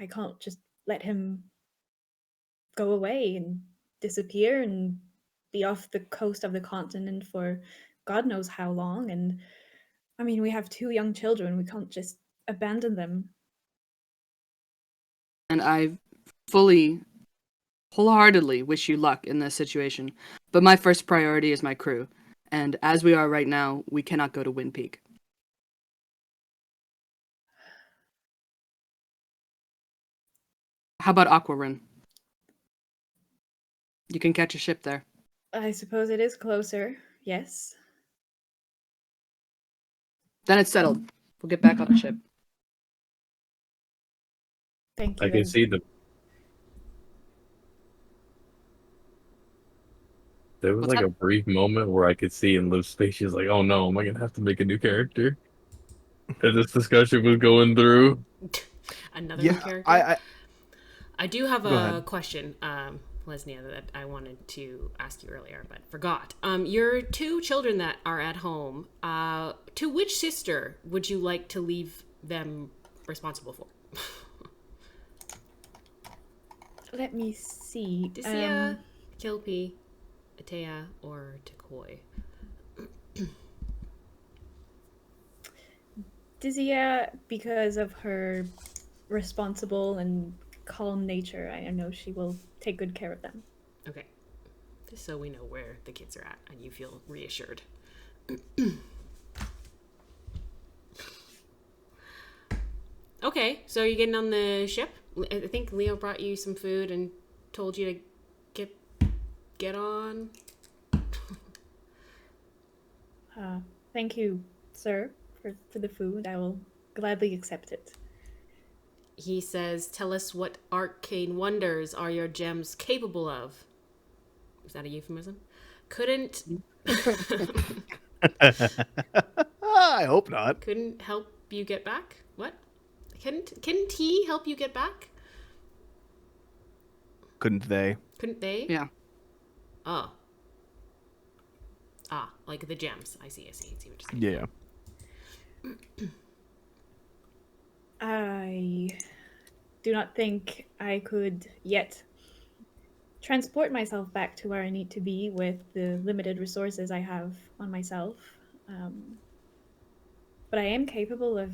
can't just let him go away and disappear and be off the coast of the continent for God knows how long. And I mean, we have 2 young children. We can't just abandon them. And I wholeheartedly wish you luck in this situation. But my first priority is my crew. And as we are right now, we cannot go to Wind Peak. How about Aquarin? You can catch a ship there. I suppose it is closer. Yes. Then it's settled. We'll get back on the ship. Thank you. I can and- see there was What's like that? a brief moment where I could see in Liv's face, she's like, oh no, am I gonna have to make a new character? As this discussion was going through. Another new Yeah, character. I do have Go a ahead. question, Lesnia, that I wanted to ask you earlier, but forgot. Your 2 children that are at home, to which sister would you like to leave them responsible for? Let me see. Disia, Kilpi, Atea, or Takoi? Dizia, because of her responsible and calm nature, I know she will take good care of them. Okay. Just so we know where the kids are at and you feel reassured. Okay, so you're getting on the ship? I think Leo brought you some food and told you to get on. Thank you, sir, for the food. I will gladly accept it. He says, tell us what arcane wonders are your gems capable of. Is that a euphemism? Couldn't I hope not. couldn't help you get back? What? Couldn't he help you get back? Couldn't they? Couldn't they? Yeah. Oh. Ah, like the gems. I see what you're saying. Yeah. I do not think I could yet transport myself back to where I need to be with the limited resources I have on myself. But I am capable of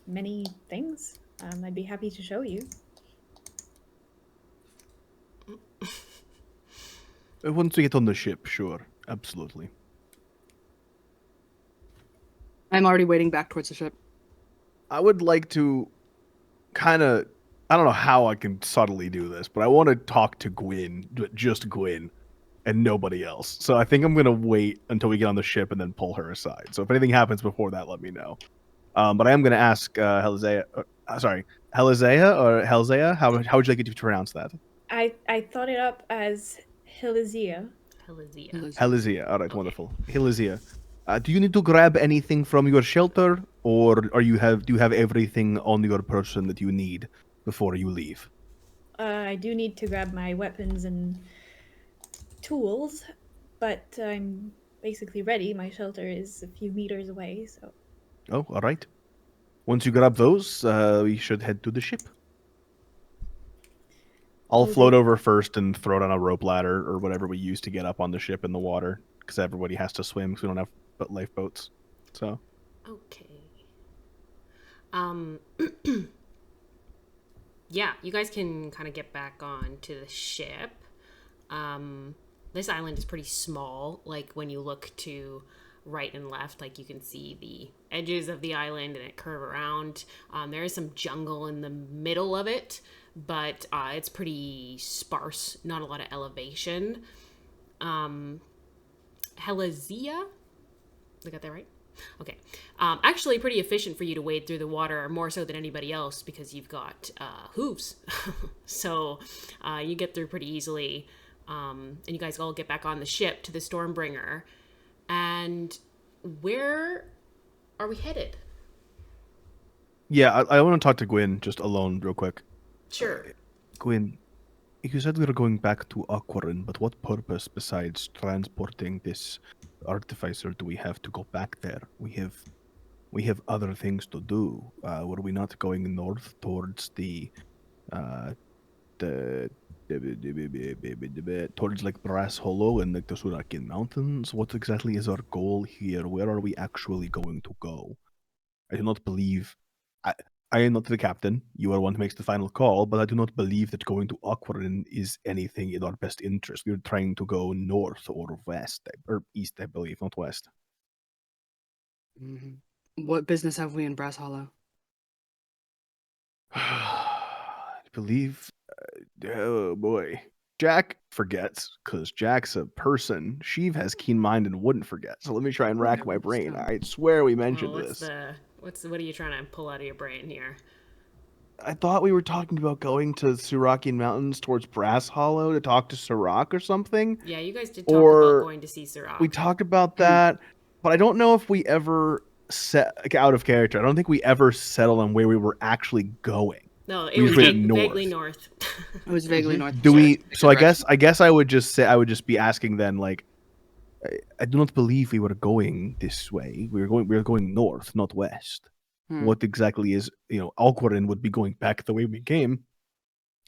many things. I'd be happy to show you. Once we get on the ship, sure. Absolutely. I'm already waiting back towards the ship. I would like to kind of, I don't know how I can subtly do this, but I want to talk to Gwyn, just Gwyn, and nobody else. So I think I'm gonna wait until we get on the ship and then pull her aside. So if anything happens before that, let me know. But I am gonna ask Helizea, Helizea or Helzea. How would you like it to pronounce that? I thought it up as Hilizia. Helizia. Helizea. All right, Okay. wonderful. Helizea. Do you need to grab anything from your shelter, or do you have everything on your person that you need before you leave? I do need to grab my weapons and tools, but I'm basically ready. My shelter is a few meters away, so. Oh, all right. Once you grab those, we should head to the ship. I'll Oh, float over first and throw down a rope ladder or whatever we use to get up on the ship in the water, because everybody has to swim because we don't have lifeboats. So. Okay. Yeah, you guys can kind of get back on to the ship. This island is pretty small. Like when you look to right and left, like you can see the edges of the island and it curve around. There is some jungle in the middle of it, but it's pretty sparse. Not a lot of elevation. Helizia? I got that right? Okay. Actually, pretty efficient for you to wade through the water, more so than anybody else, because you've got hooves. So you get through pretty easily. And you guys all get back on the ship to the Stormbringer. And where are we headed? Yeah, I want to talk to Gwyn just alone real quick. Sure. Gwyn, you said we were going back to Aquarin, but what purpose besides transporting this artificer do we have to go back there? We have other things to do. Were we not going north towards towards like Brass Hollow and like the Surakin Mountains? What exactly is our goal here? Where are we actually going to go? I do not believe. I am not the captain. You are one who makes the final call, but I do not believe that going to Aquarin is anything in our best interest. We are trying to go north or west, or east, I believe, not west. What business have we in Brass Hollow? I believe. Oh boy. Jack forgets, because Jack's a person. Sheev has keen mind and wouldn't forget. So let me try and rack my brain. I swear we mentioned this. What are you trying to pull out of your brain here? I thought we were talking about going to Surakian Mountains towards Brass Hollow to talk to Surak or something. Yeah, you guys did talk about going to see Surak. We talked about that, but I don't know if we ever out of character. I don't think we ever settled on where we were actually going. No, it We was went north. vaguely north. It was vaguely north. Do we? So I guess I would just say I would just be asking then, like, I do not believe we were going this way. We were going north, not west. What exactly is, Alquarin would be going back the way we came.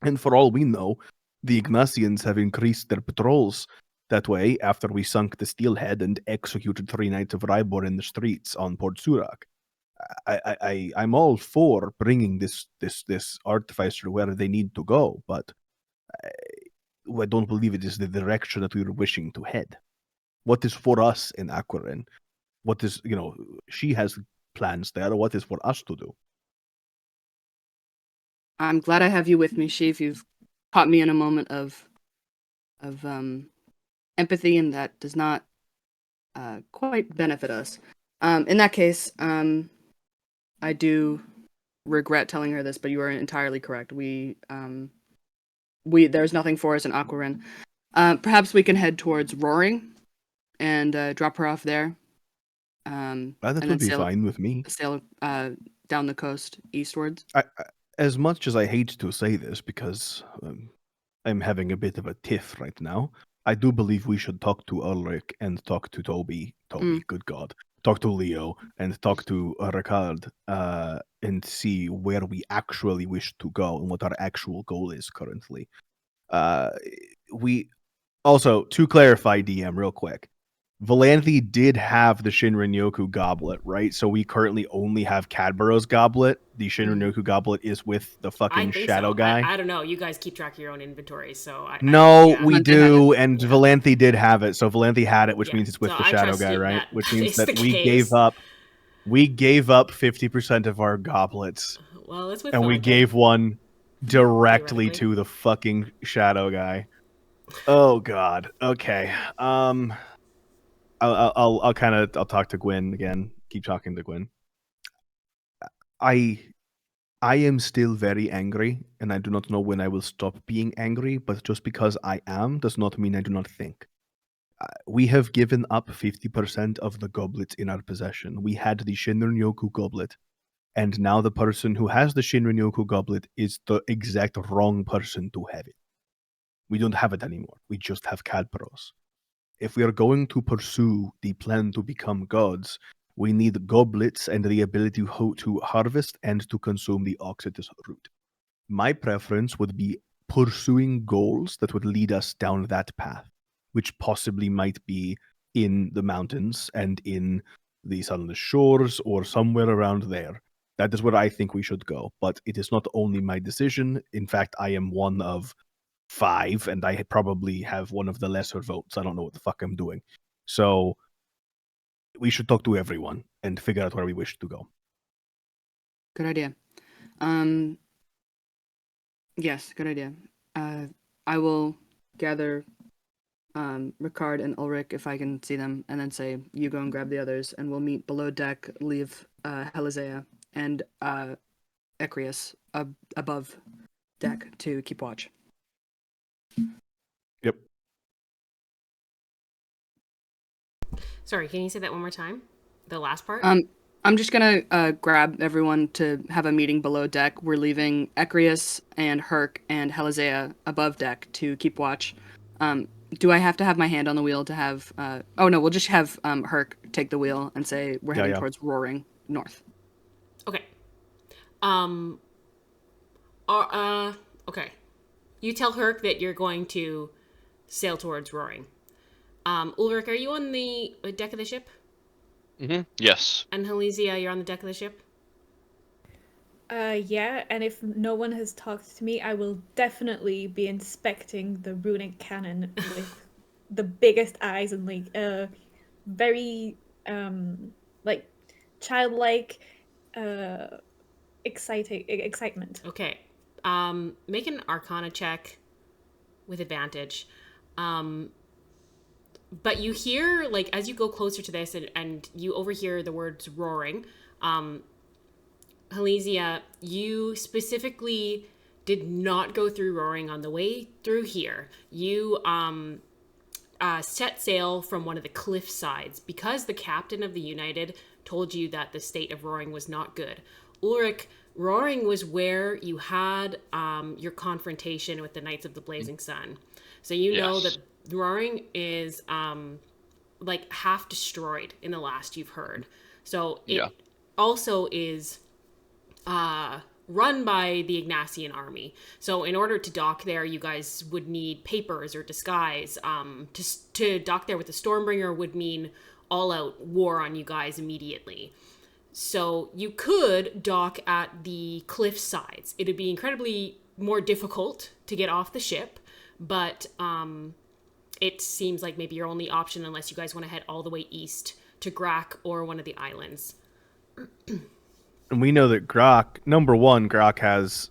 And for all we know, the Ignatians have increased their patrols that way after we sunk the Steelhead and executed 3 Knights of Rhybohr in the streets on Port Surak. I'm all for bringing this artificer where they need to go, but I don't believe it is the direction that we were wishing to head. What is for us in Aquarin? What is, she has plans there. What is for us to do? I'm glad I have you with me, Sheev. You've caught me in a moment of empathy, and that does not quite benefit us. In that case, I do regret telling her this, but you are entirely correct. There's nothing for us in Aquarin. Perhaps we can head towards Roaring and drop her off there. That would be fine with me. Sail down the coast eastwards. As much as I hate to say this, because I'm having a bit of a tiff right now, I do believe we should talk to Ulrich and talk to Toby, good God. Talk to Leo and talk to Ricard and see where we actually wish to go and what our actual goal is currently. We also, to clarify, DM, real quick, Valanthi did have the Shinrin-yoku goblet, right? So we currently only have Cadborough's goblet. The Shinrin-yoku goblet is with the fucking shadow guy. I don't know. You guys keep track of your own inventory, so we do, and Valanthi did have it. So Valanthi had it, which means it's with the shadow guy, right? Which means that we gave up 50% of our goblets. Well, it's with and we gave one directly to the fucking shadow guy. Oh God. Okay. I'll talk to Gwen again. Keep talking to Gwen. I I am still very angry, and I do not know when I will stop being angry. But just because I am does not mean I do not think. We have given up 50% of the goblets in our possession. We had the Shinrin-yoku goblet, and now the person who has the Shinrin-yoku goblet is the exact wrong person to have it. We don't have it anymore. We just have Cadbros. If we are going to pursue the plan to become gods, we need goblets and the ability to harvest and to consume the Oxidus root. My preference would be pursuing goals that would lead us down that path, which possibly might be in the mountains and in the sunless shores or somewhere around there. That is where I think we should go. But it is not only my decision. In fact, I am one of 5, and I probably have one of the lesser votes. I don't know what the fuck I'm doing. So we should talk to everyone and figure out where we wish to go. Good idea. Yes, good idea. I will gather Ricard and Ulrich if I can see them, and then say, you go and grab the others, and we'll meet below deck, leave Helizea and Ecrius above deck to keep watch. Yep. Sorry, can you say that one more time? The last part? I'm just gonna grab everyone to have a meeting below deck. We're leaving Ecrius and Herc and Helizea above deck to keep watch. Do I have to have my hand on the wheel to have... Oh, no, we'll just have Herc take the wheel and say we're heading towards Roaring North. Okay. Okay. You tell Herc that you're going to sail towards Roaring. Ulrich, are you on the deck of the ship? Mm-hmm. Yes. And Helizea, you're on the deck of the ship? Yeah, and if no one has talked to me, I will definitely be inspecting the runic cannon with the biggest eyes and very like childlike excitement. Okay. Make an Arcana check with advantage. But you hear, like, as you go closer to this and you overhear the words roaring, Helizea, you specifically did not go through Roaring on the way through here. You set sail from one of the cliff sides because the captain of the United told you that the state of Roaring was not good. Ulrich, Roaring was where you had your confrontation with the Knights of the Blazing Sun. So you know that Roaring is like half destroyed in the last you've heard. So it also is run by the Ignatian army. So in order to dock there, you guys would need papers or disguise. To dock there with the Stormbringer would mean all-out war on you guys immediately. So you could dock at the cliff sides. It would be incredibly more difficult to get off the ship, but it seems like maybe your only option unless you guys want to head all the way east to Grak or one of the islands. And we know that Grok has,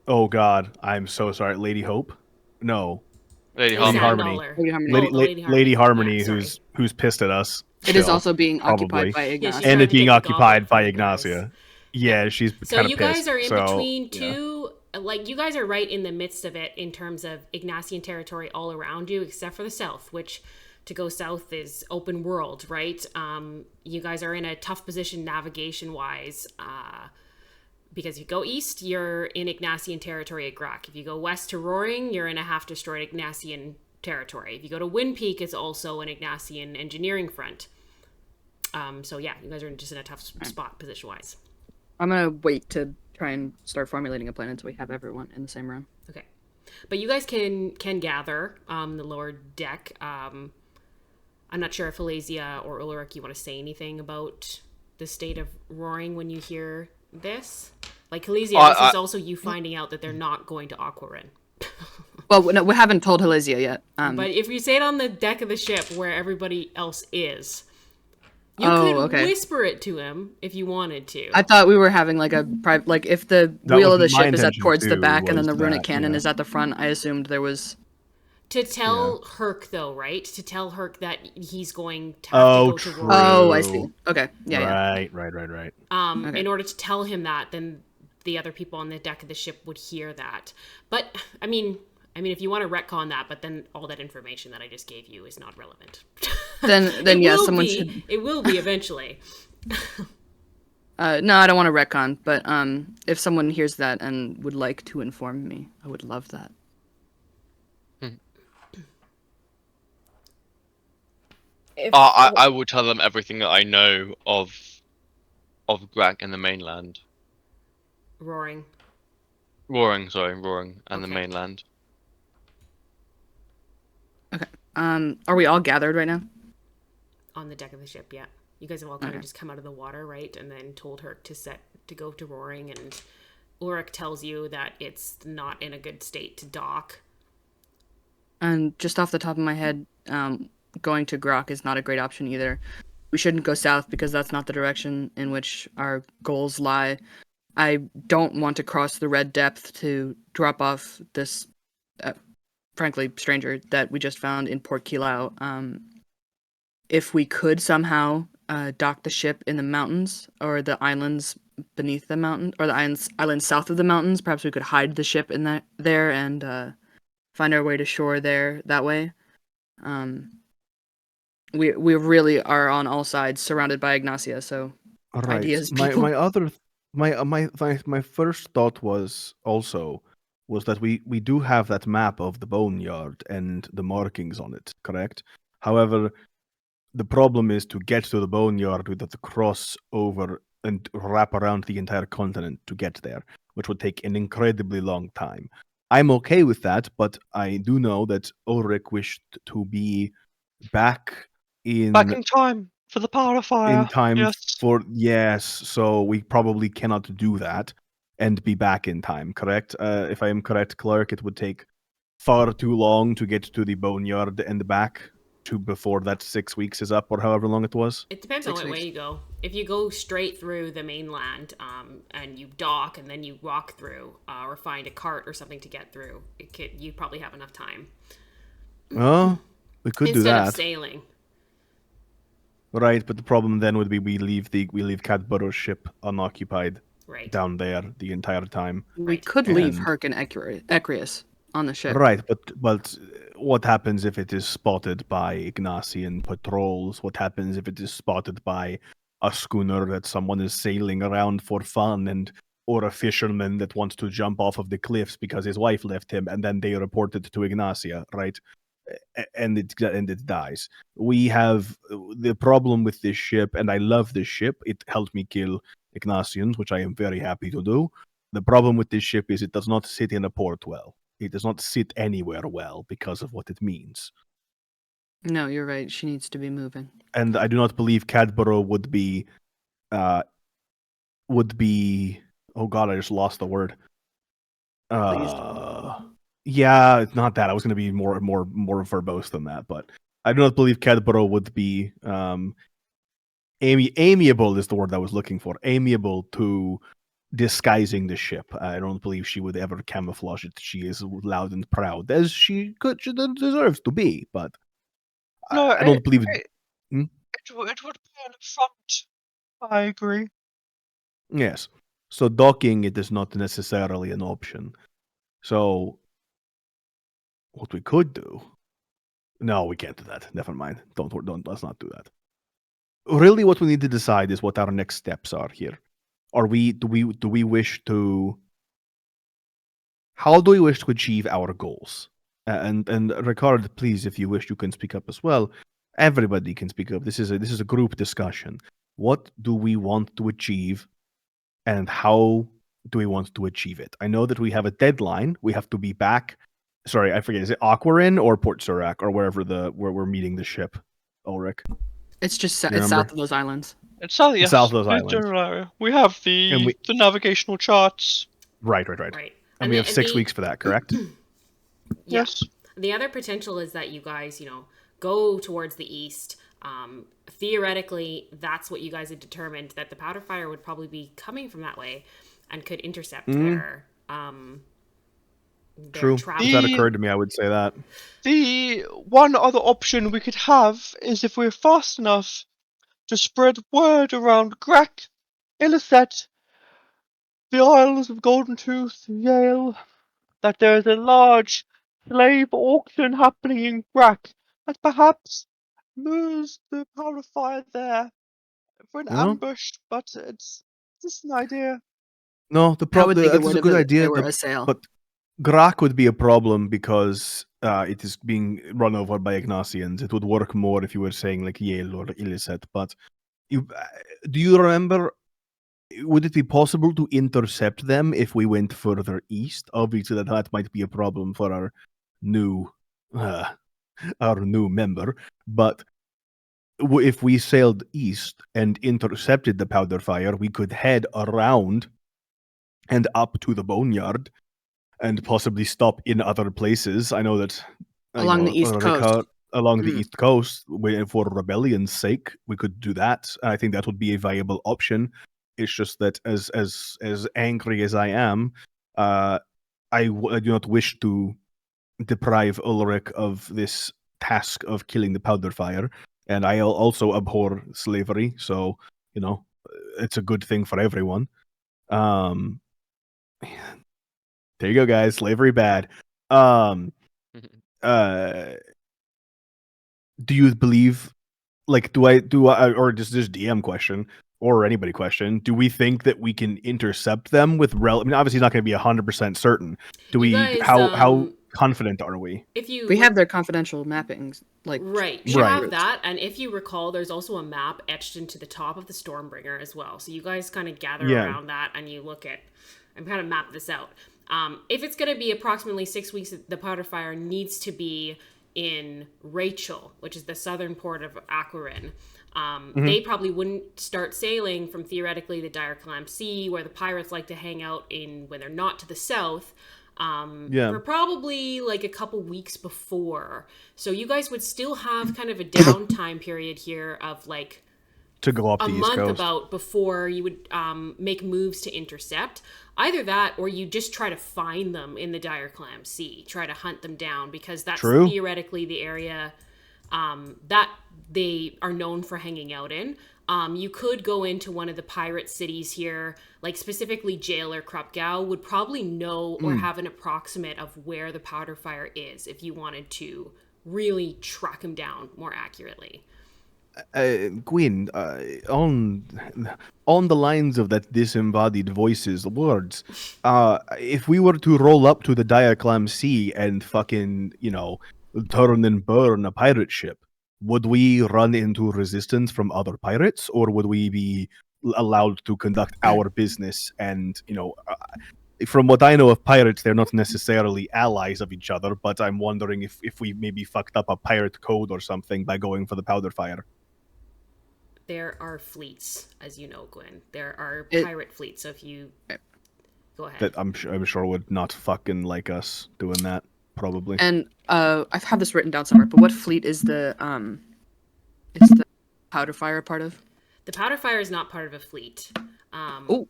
oh God, I'm so sorry, Lady Hope? No. Lady Harmony. Lady Harmony, Yeah, who's pissed at us. It is also being occupied by Yeah, Ignacia. she's And trying it's to being get the occupied goblet by from you guys. Ignacia. Yeah, she's So kind of you pissed. guys are in So, between yeah. two, like you guys are right in the midst of it in terms of Ignatian territory all around you, except for the south, which to go south is open world, right? You guys are in a tough position navigation wise, because if you go east, you're in Ignatian territory at Grak. If you go west to Roaring, you're in a half destroyed Ignatian territory. If you go to Wind Peak, it's also an Ignatian engineering front. So yeah, you guys are just in a tough spot position wise. I'm gonna wait to try and start formulating a plan until we have everyone in the same room. Okay, but you guys can gather the lower deck. I'm not sure if Helizea or Ulrich, you want to say anything about the state of Roaring when you hear this. Like Helizea, this is also you finding out that they're not going to Aquarin. Well, no, we haven't told Helizea yet. But if you say it on the deck of the ship where everybody else is, you could whisper it to him if you wanted to. I thought we were having like a private, like if the That wheel was of the my ship is at intention towards the too, back and then was the runic that, cannon yeah. is at the front, I assumed there was To tell Herc, though, right? To tell Herc that he's going to have Oh, to go to true. Rory. Oh, I see. Okay. Yeah. Right. Okay. In order to tell him that, then the other people on the deck of the ship would hear that. But I mean, if you want to retcon that, but then all that information that I just gave you is not relevant. Then yeah, someone should. It will be eventually. No, I don't want to retcon, but if someone hears that and would like to inform me, I would love that. If I will tell them everything that I know of Greg and the mainland. Roaring. Roaring, and the Okay. mainland. Okay. Are we all gathered right now? On the deck of the ship, yeah. You guys have all kind of just come out of the water, right? And then told Herc to go to Roaring, and Ulrich tells you that it's not in a good state to dock. And just off the top of my head, going to Grok is not a great option either. We shouldn't go south because that's not the direction in which our goals lie. I don't want to cross the red depth to drop off this, frankly, stranger that we just found in Port Kilau. If we could somehow dock the ship in the mountains or the islands beneath the mountain, or the islands south of the mountains, perhaps we could hide the ship in there and find our way to shore there that way. We really are on all sides surrounded by Ingnasia, so All right. ideas, My people. my other my first thought was that we do have that map of the boneyard and the markings on it, correct? However, the problem is to get to the boneyard with the cross over and wrap around the entire continent to get there, which would take an incredibly long time. I'm okay with that, but I do know that Ulrich wished to be back Back in time for the power fire. in time Yes. so we probably cannot do that and be back in time, correct? If I am correct, Clark, it would take far too long to get to the boneyard and back to before that 6 weeks is up, or however long it was. It depends on 6 what way weeks. you go. If you go straight through the mainland and you dock and then you walk through or find a cart or something to get through, you probably have enough time. Well, we could do Instead that, of sailing. right? But the problem then would be we leave Cadborough's ship unoccupied Right. down there the entire time. We Right. could leave And- Herc and Ecrius on the ship. Right, but what happens if it is spotted by Ignatian patrols? What happens if it is spotted by a schooner that someone is sailing around for fun, or a fisherman that wants to jump off of the cliffs because his wife left him, and then they report it to Ignacia, right? And it dies. We have the problem with this ship, and I love this ship. It helped me kill Ignacians, which I am very happy to do. The problem with this ship is it does not sit in a port well. It does not sit anywhere well because of what it means. No, you're right. She needs to be moving. And I do not believe Cadborough would be oh god, I just lost the word. Yeah, it's not that. I was going to be more verbose than that, but I do not believe Cadborough would be amiable is the word I was looking for. Amiable to disguising the ship. I don't believe she would ever camouflage it. She is loud and proud, as she deserves to be, but No, I don't believe it would be an affront. I agree. Yes. So docking it is not necessarily an option. So what we could do? No, we can't do that. Never mind. Don't. Let's not do that. Really, what we need to decide is what our next steps are here. Do we wish to? How do we wish to achieve our goals? And Ricard, please, if you wish, you can speak up as well. Everybody can speak up. This is a group discussion. What do we want to achieve, and how do we want to achieve it? I know that we have a deadline. We have to be back. Sorry, I forget. Is it Aquarin or Port Surak or where we're meeting the ship? Ulrich. It's just You it's remember? south of those islands. It's south, yes, South of those the islands. general area. We have the navigational charts. Right. Right. And we have 6 weeks for that, correct? Yeah. Yes. The other potential is that you guys, go towards the east. Theoretically, that's what you guys had determined, that the powder fire would probably be coming from that way and could intercept there. True. trapped. If that occurred to me, I would say that. The one other option we could have is if we're fast enough to spread word around Grek, Illicet, the Isles of Golden Tooth, Yale, that there is a large slave auction happening in Grek, and perhaps lose the powder fire there for an Yeah. ambush, but it's just an idea. No, How would they get that's word a of good it if idea. there were a sale? But Grak would be a problem because it is being run over by Ignatians. It would work more if you were saying like Yale or Illicet. But do you remember? Would it be possible to intercept them if we went further east? Obviously, that might be a problem for our new member. But if we sailed east and intercepted the powder fire, we could head around and up to the boneyard and possibly stop in other places. I know that Along the East Coast. along the Mm. East Coast, for rebellion's sake, we could do that. I think that would be a viable option. It's just that as angry as I am, I do not wish to deprive Ulrich of this task of killing the powder fire, and I also abhor slavery. So it's a good thing for everyone. There you go, guys. Slavery bad. Do you believe? Like, do I? Or just this DM question or anybody question? Do we think that we can intercept them with I mean, obviously, it's not going to be 100% certain. Do You we? guys, How confident are we? If you We have their confidential mappings, like Right. You Right. have that, and if you recall, there's also a map etched into the top of the Stormbringer as well. So you guys kind of gather Yeah. around that, and you look at and kind of map this out. If it's going to be approximately 6 weeks, the powder fire needs to be in Rachel, which is the southern port of Aquarin. They probably wouldn't start sailing from theoretically the Dire Clam Sea, where the pirates like to hang out in when they're not to the south. For probably like a couple weeks before. So you guys would still have kind of a downtime period here of like To go up a the East month Coast. about before you would make moves to intercept. Either that or you just try to find them in the Dire Clam Sea. Try to hunt them down because that's True. theoretically the area that they are known for hanging out in. You could go into one of the pirate cities here, like specifically Jailer Krupgau would probably know or have an approximate of where the powder fire is if you wanted to really track him down more accurately. Gwyn, on the lines of that disembodied voice's words, if we were to roll up to the Dire Clam Sea and fucking, turn and burn a pirate ship, would we run into resistance from other pirates, or would we be allowed to conduct our business? And, from what I know of pirates, they're not necessarily allies of each other, but I'm wondering if we maybe fucked up a pirate code or something by going for the powder fire. There are fleets, as you know, Gwen. There are It- pirate fleets. So if you go ahead, That I'm sure would not fucking like us doing that, probably. And I've had this written down somewhere, but what fleet is the powder fire part of? the powder fire is not part of a fleet. Oh.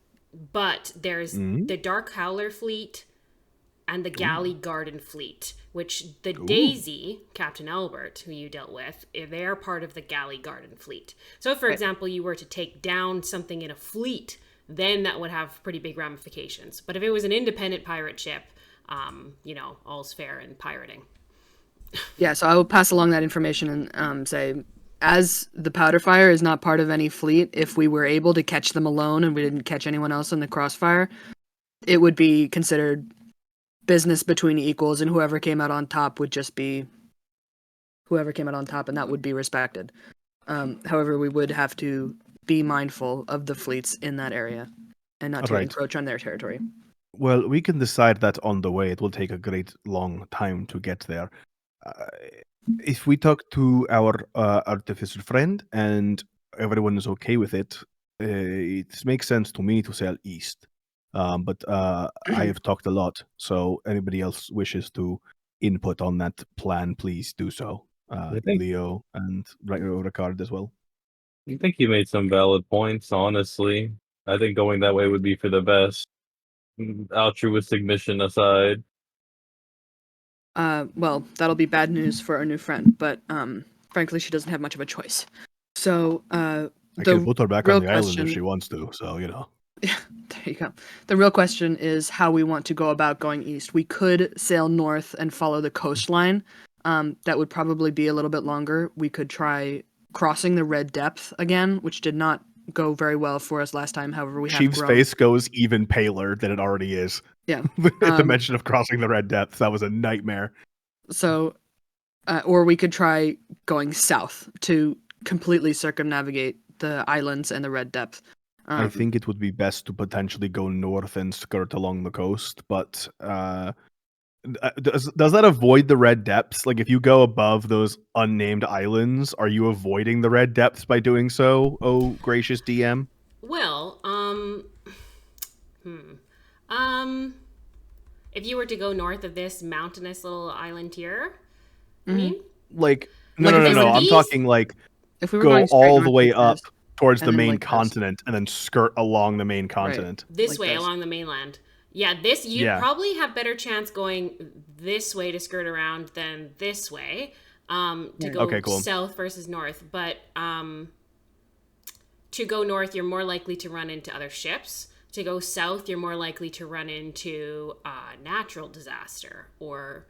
But there's the Dark Howler fleet and the Galley Garden fleet, which the Daisy, Captain Albert, who you dealt with, they are part of the Galley Garden fleet. So, for example, you were to take down something in a fleet, then that would have pretty big ramifications. But if it was an independent pirate ship, all's fair in pirating. Yeah, so I will pass along that information and say, as the powder fire is not part of any fleet, if we were able to catch them alone and we didn't catch anyone else in the crossfire, it would be considered business between equals, and whoever came out on top would just be whoever came out on top, and that would be respected. However, we would have to be mindful of the fleets in that area and not to Right. encroach on their territory. Well, we can decide that on the way. It will take a great long time to get there. If we talk to our artificer friend and everyone is okay with it, it makes sense to me to sail east. But I have talked a lot, so anybody else wishes to input on that plan, please do so. think- Leo and Ricard as well. I think you made some valid points, honestly. I think going that way would be for the best. Altruistic mission aside. Well, that'll be bad news for our new friend, but frankly, she doesn't have much of a choice. So, I the can put her back on real the island if question- she wants to. So there you go. The real question is how we want to go about going east. We could sail north and follow the coastline. That would probably be a little bit longer. We could try crossing the Red Depth again, which did not go very well for us last time. However, we have Sheev's grown. face goes even paler than it already is. Yeah. At the mention of crossing the Red Depths, that was a nightmare. So, or we could try going south to completely circumnavigate the islands and the Red Depth. I think it would be best to potentially go north and skirt along the coast, but does that avoid the Red Depths? Like, if you go above those unnamed islands, are you avoiding the Red Depths by doing so? Oh, gracious DM. Well, if you were to go north of this mountainous little island here, I mean, Like, no, Like no, if no, we no. were I'm east- talking like if we were go going straight all north the way like up this, towards and the then main like this. continent and then skirt along the main continent. this like way this. along the mainland. Yeah, this you Yeah. probably have better chance going this way to skirt around than this way to go Okay, cool. south versus north. But to go north, you're more likely to run into other ships. To go south, you're more likely to run into natural disaster or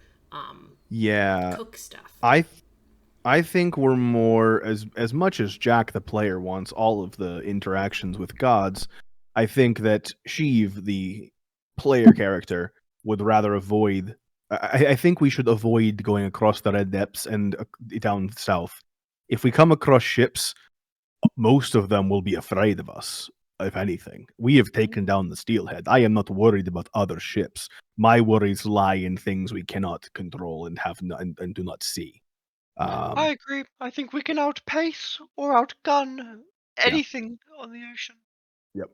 Yeah, cook stuff. I think we're more as much as Jack the player wants all of the interactions with gods. I think that Sheev, the player character, would rather avoid. I think we should avoid going across the Red Depths and down south. If we come across ships, most of them will be afraid of us. If anything, we have taken down the Steelhead. I am not worried about other ships. My worries lie in things we cannot control and and do not see. I agree. I think we can outpace or outgun anything on the ocean. Yep.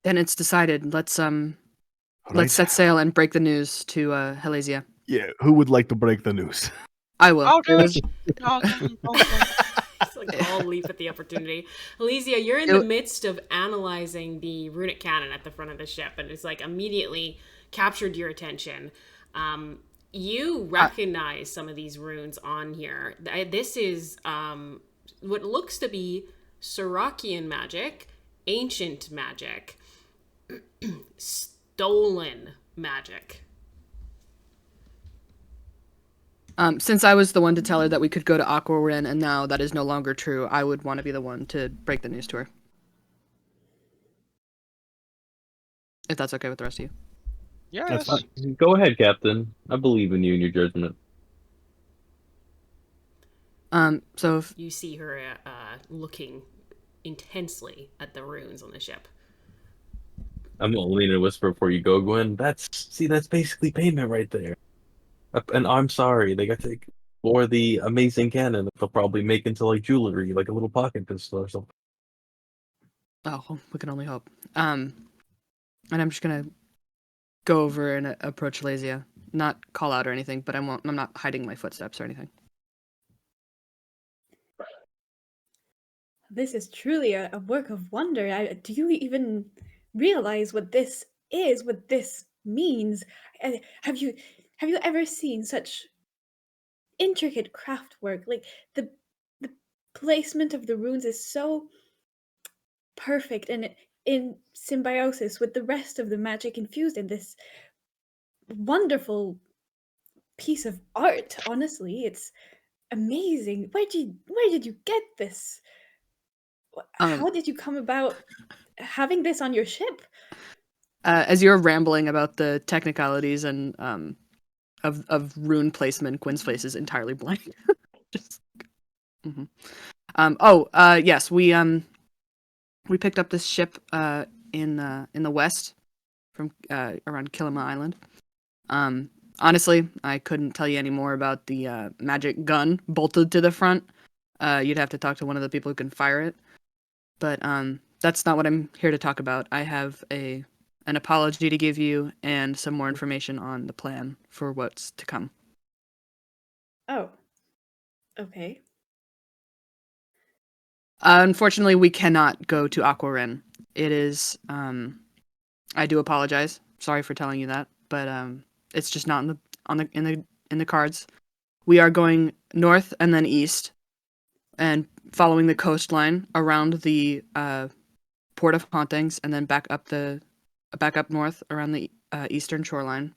Then it's decided. Let's Right. set sail and break the news to Helasia. Yeah, who would like to break the news? I will. I'll do it. Because- It's like all leap at the opportunity. Elysia, you're in the midst of analyzing the runic cannon at the front of the ship, and it's like immediately captured your attention. You recognize some of these runes on here. This is what looks to be Surakian magic, ancient magic, stolen magic. Since I was the one to tell her that we could go to Aquarin, and now that is no longer true, I would want to be the one to break the news to her. If that's okay with the rest of you. Yes. That's fine. Go ahead, Captain. I believe in you and your judgment. So if, You see her looking intensely at the runes on the ship. I'm gonna lean and whisper before you go, Gwen. That's basically payment right there. And I'm sorry, they got to explore the amazing cannon that they'll probably make into like jewelry, like a little pocket pistol or something. oh, we can only hope. And I'm just gonna go over and approach Lasia. Not call out or anything, but I'm not hiding my footsteps or anything. This is truly a work of wonder. Do you even realize what this is, what this means? Have you ever seen such intricate craft work? Like the placement of the runes is so perfect and in symbiosis with the rest of the magic infused in this wonderful piece of art. Honestly, it's amazing. Where did you get this? How did you come about having this on your ship? As you're rambling about the technicalities and of rune placement, Gwen's face is entirely blank. Just, yes, we picked up this ship in the west from around Kilima Island. Honestly, I couldn't tell you any more about the magic gun bolted to the front. You'd have to talk to one of the people who can fire it. But that's not what I'm here to talk about. I have an apology to give you and some more information on the plan for what's to come. Oh, okay. Unfortunately, we cannot go to Aquarin. It is, I do apologize. Sorry for telling you that. but it's just not in the cards. We are going north and then east, and following the coastline around the Port of Hauntings, and then back up north around the eastern shoreline.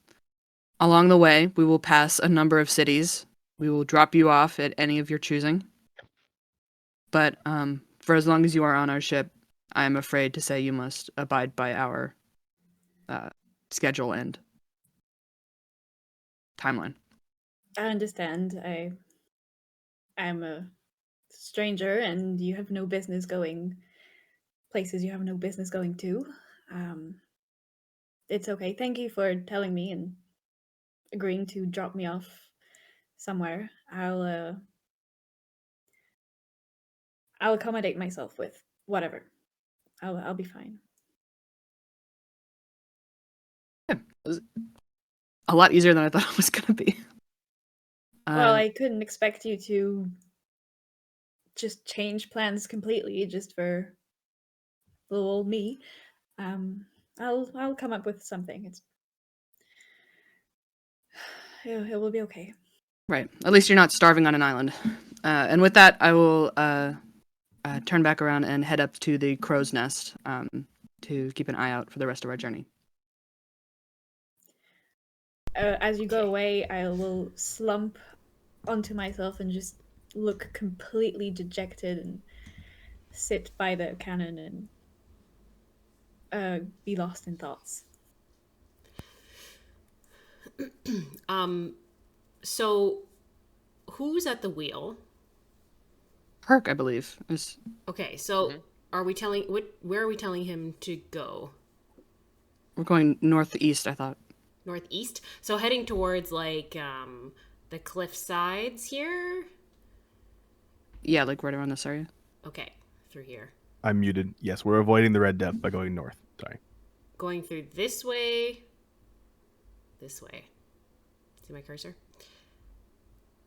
Along the way, we will pass a number of cities. We will drop you off at any of your choosing. But for as long as you are on our ship, I am afraid to say you must abide by our schedule and timeline. I understand. I'm a stranger, and you have no business going places you have no business going to. It's okay. Thank you for telling me and agreeing to drop me off somewhere. I'll accommodate myself with whatever. I'll be fine. Yeah, it was a lot easier than I thought it was gonna be. Well, I couldn't expect you to just change plans completely just for little old me. I'll come up with something. It will be okay. Right. At least you're not starving on an island. And with that, I will turn back around and head up to the crow's nest to keep an eye out for the rest of our journey. As you go away, I will slump onto myself and just look completely dejected and sit by the cannon and be lost in thoughts. So who's at the wheel? Perk, I believe. Okay, so are we telling where are we telling him to go? We're going northeast, I thought. Northeast? So heading towards like the cliff sides here? Yeah, like right around this area. Okay, through here. I'm muted. Yes, we're avoiding the red depth by going north. Sorry. Going through this way. This way. See my cursor?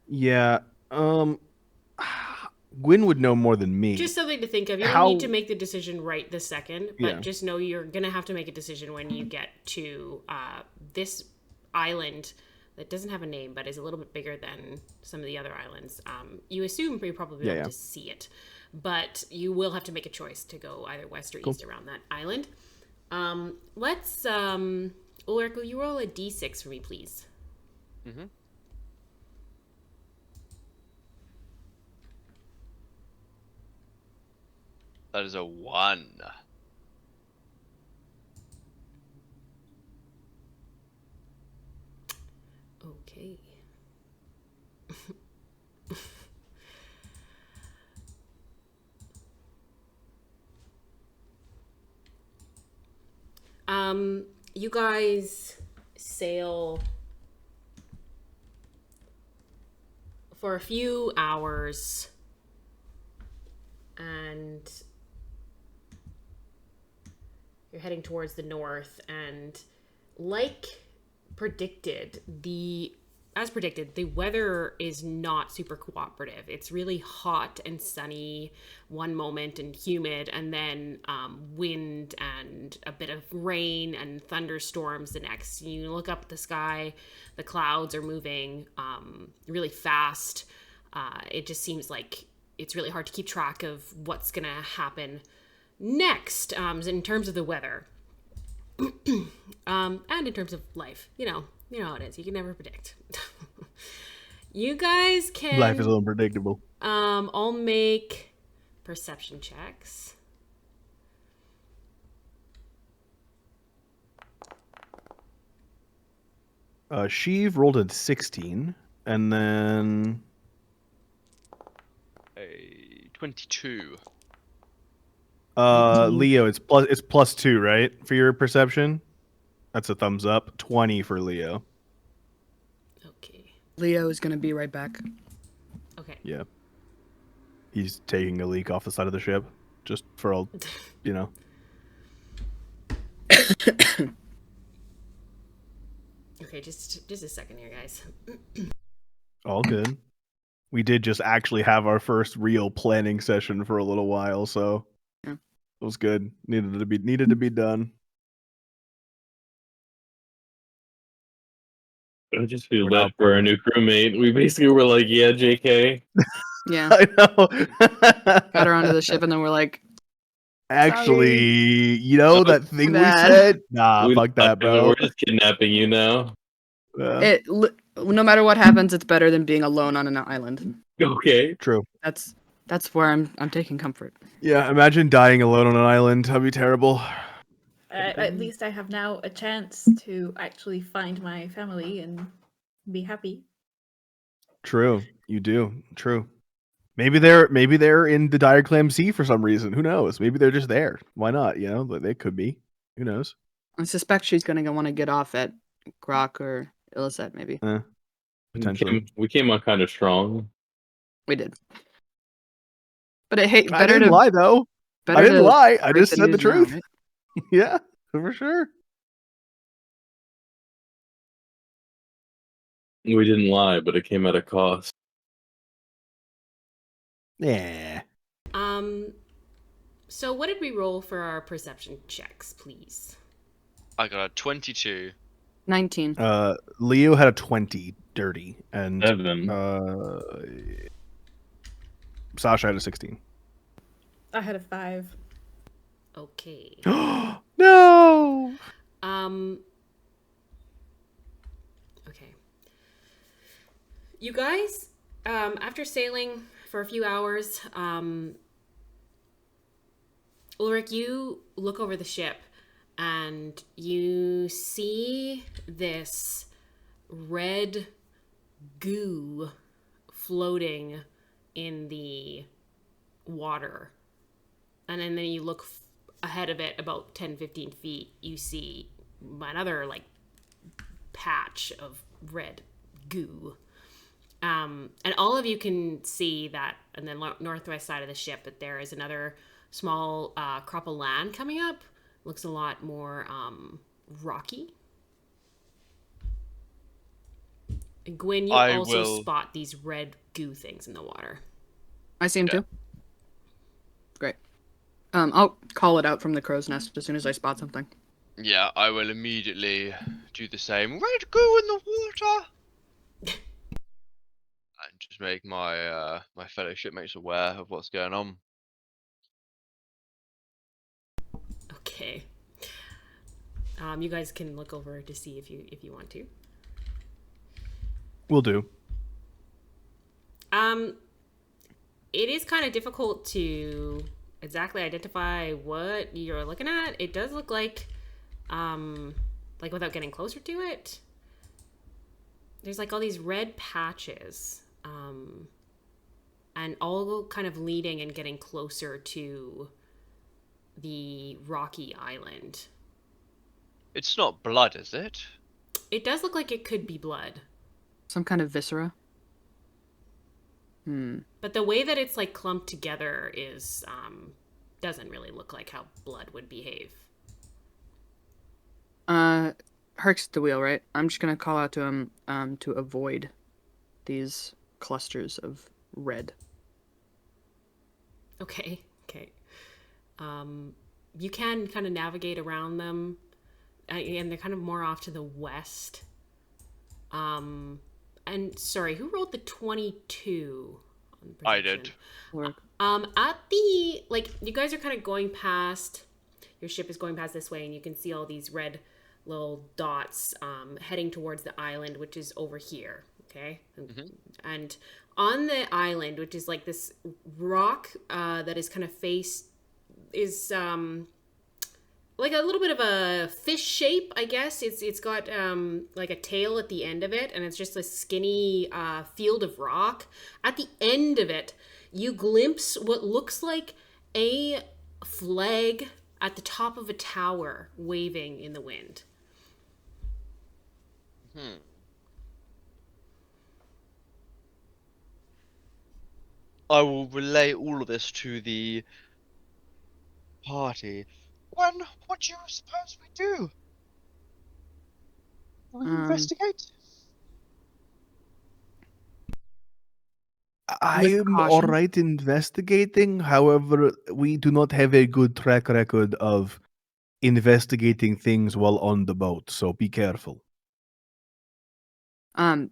Yeah. Gwyn would know more than me. Just something to think of. You don't need to make the decision right this second, but just know you're going to have to make a decision when you get to this island that doesn't have a name, but is a little bit bigger than some of the other islands. You assume you're probably able to see it, but you will have to make a choice to go either west or east around that island. Let's, Ulrich, will you roll a d6 for me, please? Mm-hmm. That is a 1. Okay. You guys sail for a few hours and you're heading towards the north, and like predicted, the weather is not super cooperative. It's really hot and sunny one moment and humid, and then wind and a bit of rain and thunderstorms the next. You look up at the sky, the clouds are moving really fast. It just seems like it's really hard to keep track of what's going to happen next in terms of the weather. And in terms of life, you know how it is. You can never predict. You guys can. Life is unpredictable. I'll make perception checks. Sheev rolled a 16, and then A 22. Leo, it's +2, right, for your perception? That's a thumbs up. 20 for Leo. Okay. Leo is gonna be right back. Okay. Yeah. He's taking a leak off the side of the ship, just for all, you know. Okay, just a second here, guys. All good. We did just actually have our first real planning session for a little while, so it was good. Needed to be done. I just feel We're bad not for our new crewmate. We basically were like, yeah, JK. Yeah, I know. got her onto the ship, and then we're like, Actually, you know Oh, that thing we bad. said? Nah, We fuck that, bro. We're just kidnapping you now. Yeah. no matter what happens, it's better than being alone on an island. Okay. True. That's where I'm taking comfort. Yeah, imagine dying alone on an island. That'd be terrible. At least I have now a chance to actually find my family and be happy. True. You do. True. Maybe they're in the Direclam Sea for some reason. Who knows? Maybe they're just there. Why not? You know, they could be. Who knows? I suspect she's gonna want to get off at Grok or Illicet, maybe. Potentially. We came on kind of strong. We did. But hey, I better didn't to lie though. better I didn't to lie. I break just said the news now, truth. right? Yeah, for sure. We didn't lie, but it came at a cost. Yeah. So what did we roll for our perception checks, please? I got a 22. 19. Leo had a 20 dirty, and 7. Sasha had a 16. I had a 5. Okay. No. Okay. You guys, after sailing for a few hours, Ulrich, you look over the ship and you see this red goo floating in the water. And then you look ahead of it about 10-15 feet, you see another like patch of red goo. And all of you can see that on the northwest side of the ship that there is another small crop of land coming up. Looks a lot more rocky. And Gwyn, you also spot these red goo things in the water. I see him too. Great. I'll call it out from the crow's nest as soon as I spot something. Yeah, I will immediately do the same. Red goo in the water! And just make my my fellow shipmates aware of what's going on. Okay. You guys can look over to see if you want to. Will do. It is kind of difficult to exactly identify what you're looking at. It does look like without getting closer to it, there's like all these red patches, and all kind of leading and getting closer to the rocky island. It's not blood, is it? It does look like it could be blood. Some kind of viscera. But the way that it's like clumped together is doesn't really look like how blood would behave. Herc's the wheel, right? I'm just gonna call out to him to avoid these clusters of red. Okay. You can kind of navigate around them, and they're kind of more off to the west. And sorry, who rolled the 22 on perception? I did. At the, like, you guys are kind of going past, your ship is going past this way, and you can see all these red little dots heading towards the island, which is over here, okay? Mm-hmm. And on the island, which is like this rock that is kind of is like a little bit of a fish shape, I guess. It's got like a tail at the end of it, and it's just a skinny field of rock. At the end of it, you glimpse what looks like a flag at the top of a tower waving in the wind. I will relay all of this to the party. When, what do you suppose we do? Will we investigate? I'm all right investigating. However, we do not have a good track record of investigating things while on the boat, so be careful.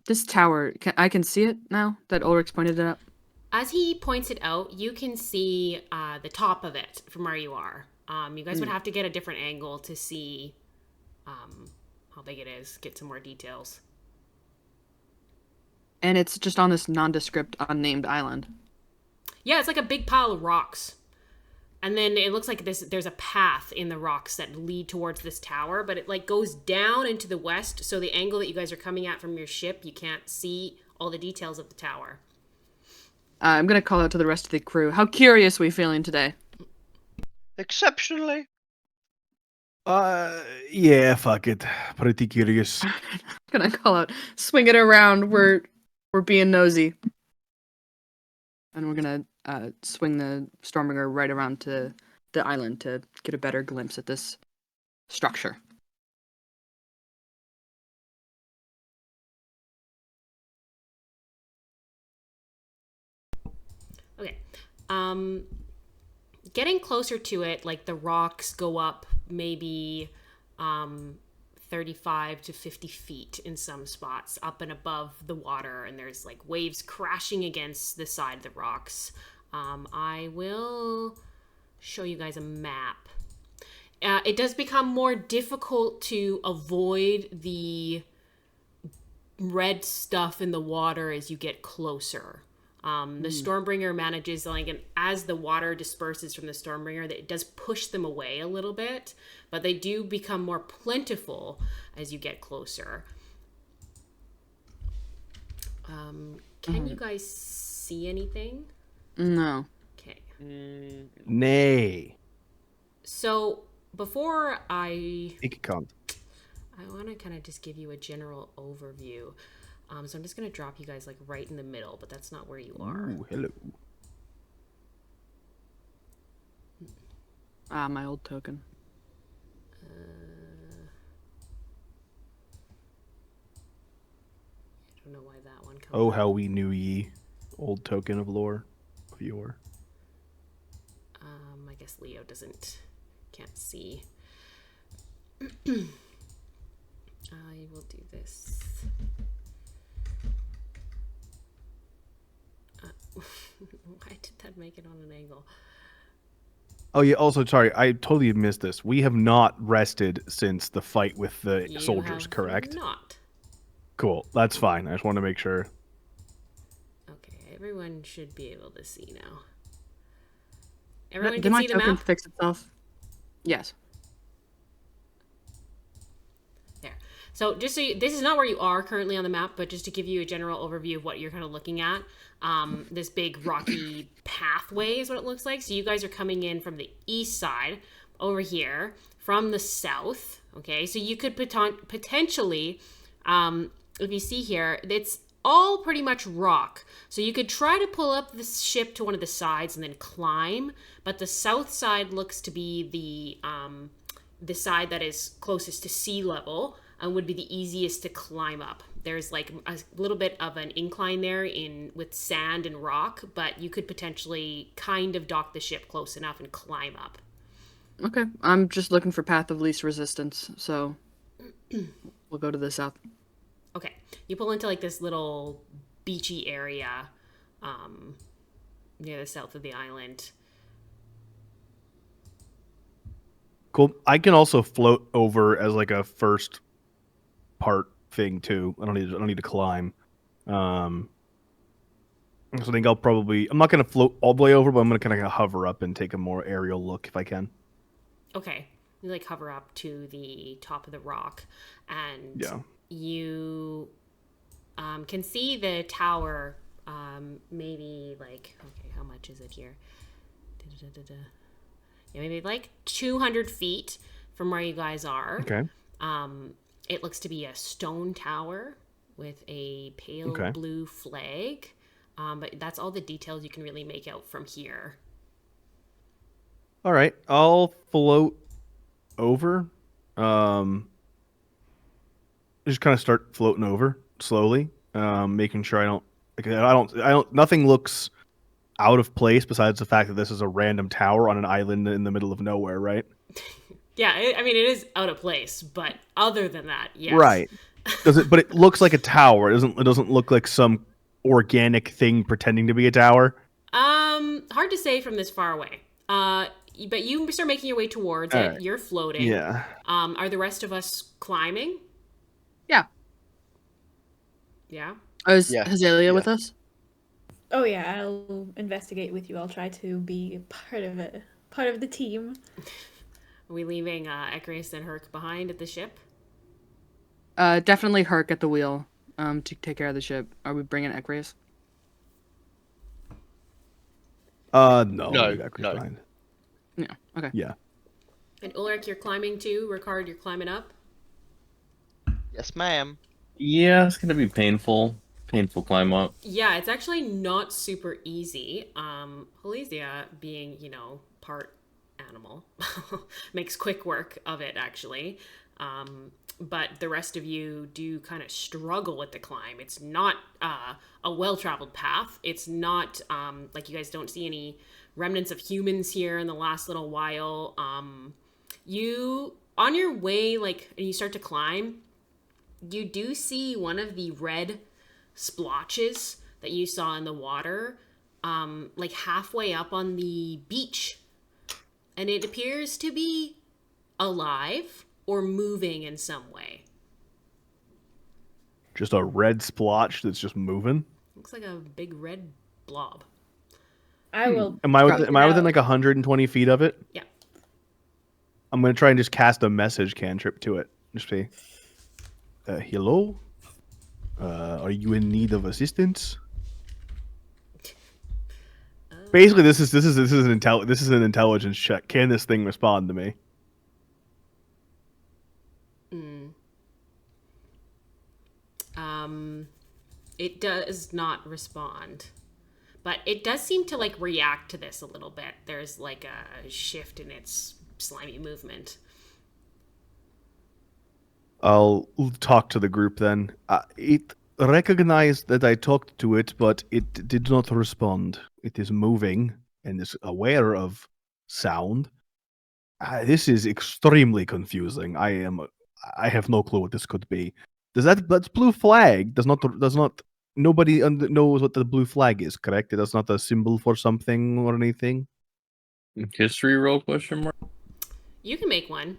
This tower, I can see it now that Ulrich's pointed it out. As he points it out, you can see the top of it from where you are. You guys would have to get a different angle to see how big it is, get some more details. And it's just on this nondescript, unnamed island. Yeah, it's like a big pile of rocks. And then it looks like there's a path in the rocks that lead towards this tower, but it like goes down into the west, so the angle that you guys are coming at from your ship, you can't see all the details of the tower. I'm gonna call out to the rest of the crew. How curious are we feeling today? Exceptionally. Yeah, fuck it. Pretty curious. Gonna call out, swing it around. We're being nosy, and we're gonna swing the Stormbringer right around to the island to get a better glimpse at this structure. Okay. Getting closer to it, like the rocks go up maybe 35 to 50 feet in some spots, up and above the water, and there's like waves crashing against the side of the rocks. I will show you guys a map. It does become more difficult to avoid the red stuff in the water as you get closer. The Stormbringer manages, like, and as the water disperses from the Stormbringer, it does push them away a little bit, but they do become more plentiful as you get closer. Can you guys see anything? No. Okay. Nay. So before I Think it can't. want to kind of just give you a general overview. So I'm just going to drop you guys like right in the middle, but that's not where you are. Ooh, hello. My old token. I don't know why that one comes Oh, up. how we knew ye, old token of lore of yore. I guess Leo can't see. I will do this. Why did that make it on an angle? Oh yeah. Also, sorry, I totally missed this. We have not rested since the fight with the You soldiers. have Correct? Not. Cool. That's fine. I just want to make sure. Okay, everyone should be able to see now. Everyone Did can my see the token map? fix itself? Yes. There. So just so this is not where you are currently on the map, but just to give you a general overview of what you're kind of looking at. This big rocky pathway is what it looks like. So you guys are coming in from the east side over here from the south. Okay, so you could potentially, if you see here, it's all pretty much rock. So you could try to pull up the ship to one of the sides and then climb, but the south side looks to be the side that is closest to sea level and would be the easiest to climb up. There's like a little bit of an incline there with sand and rock, but you could potentially kind of dock the ship close enough and climb up. Okay. I'm just looking for path of least resistance, so we'll go to the south. Okay, you pull into like this little beachy area near the south of the island. Cool. I can also float over as like a first part thing too. I don't need to climb. So I think I'm not gonna float all the way over, but I'm gonna kind of hover up and take a more aerial look if I can. Okay, you like hover up to the top of the rock, and Yeah. you can see the tower. Maybe like, okay, how much is it here? Yeah, maybe like 200 feet from where you guys are. Okay. It looks to be a stone tower with a pale Okay. blue flag. But that's all the details you can really make out from here. All right. I'll float over. Just kind of start floating over slowly, making sure I don't. Nothing looks out of place besides the fact that this is a random tower on an island in the middle of nowhere, right? Yeah, I mean, it is out of place, but other than that, yes. Right. Does it? But it looks like a tower. It doesn't look like some organic thing pretending to be a tower. Hard to say from this far away. But you start making your way towards it. Alright. You're floating. Yeah. Are the rest of us climbing? Yeah. Yeah. Is Yeah. Hazelia with us? Oh yeah, I'll investigate with you. I'll try to be part of it, part of the team. Are we leaving Ecrius and Herc behind at the ship? Definitely Herc at the wheel. To take care of the ship. Are we bringing Ecrius? No. No, we got Chris no. behind. Yeah. Okay. Yeah. And Ulrich, you're climbing too. Ricard, you're climbing up. Yes, ma'am. Yeah, it's gonna be painful. Painful climb up. Yeah, it's actually not super easy. Halesia, being, part animal, makes quick work of it, actually. But the rest of you do kind of struggle with the climb. It's not a well-traveled path. It's not, like, you guys don't see any remnants of humans here in the last little while. On your way, and you start to climb, you do see one of the red splotches that you saw in the water, halfway up on the beach. And it appears to be alive or moving in some way. Just a red splotch that's just moving. Looks like a big red blob. I will. Am I check within, it am I within out. like 120 feet of it? Yeah. I'm gonna try and just cast a message cantrip to it. Just say, "Hello, are you in need of assistance?" Basically, this is an intelligence check. Can this thing respond to me? It does not respond. But it does seem to react to this a little bit. There's a shift in its slimy movement. I'll talk to the group then. It recognized that I talked to it, but it did not respond. It is moving and is aware of sound. This is extremely confusing. I have no clue what this could be. That's blue flag does not nobody knows what the blue flag is, correct? That's not a symbol for something or anything. History roll question mark? You can make one.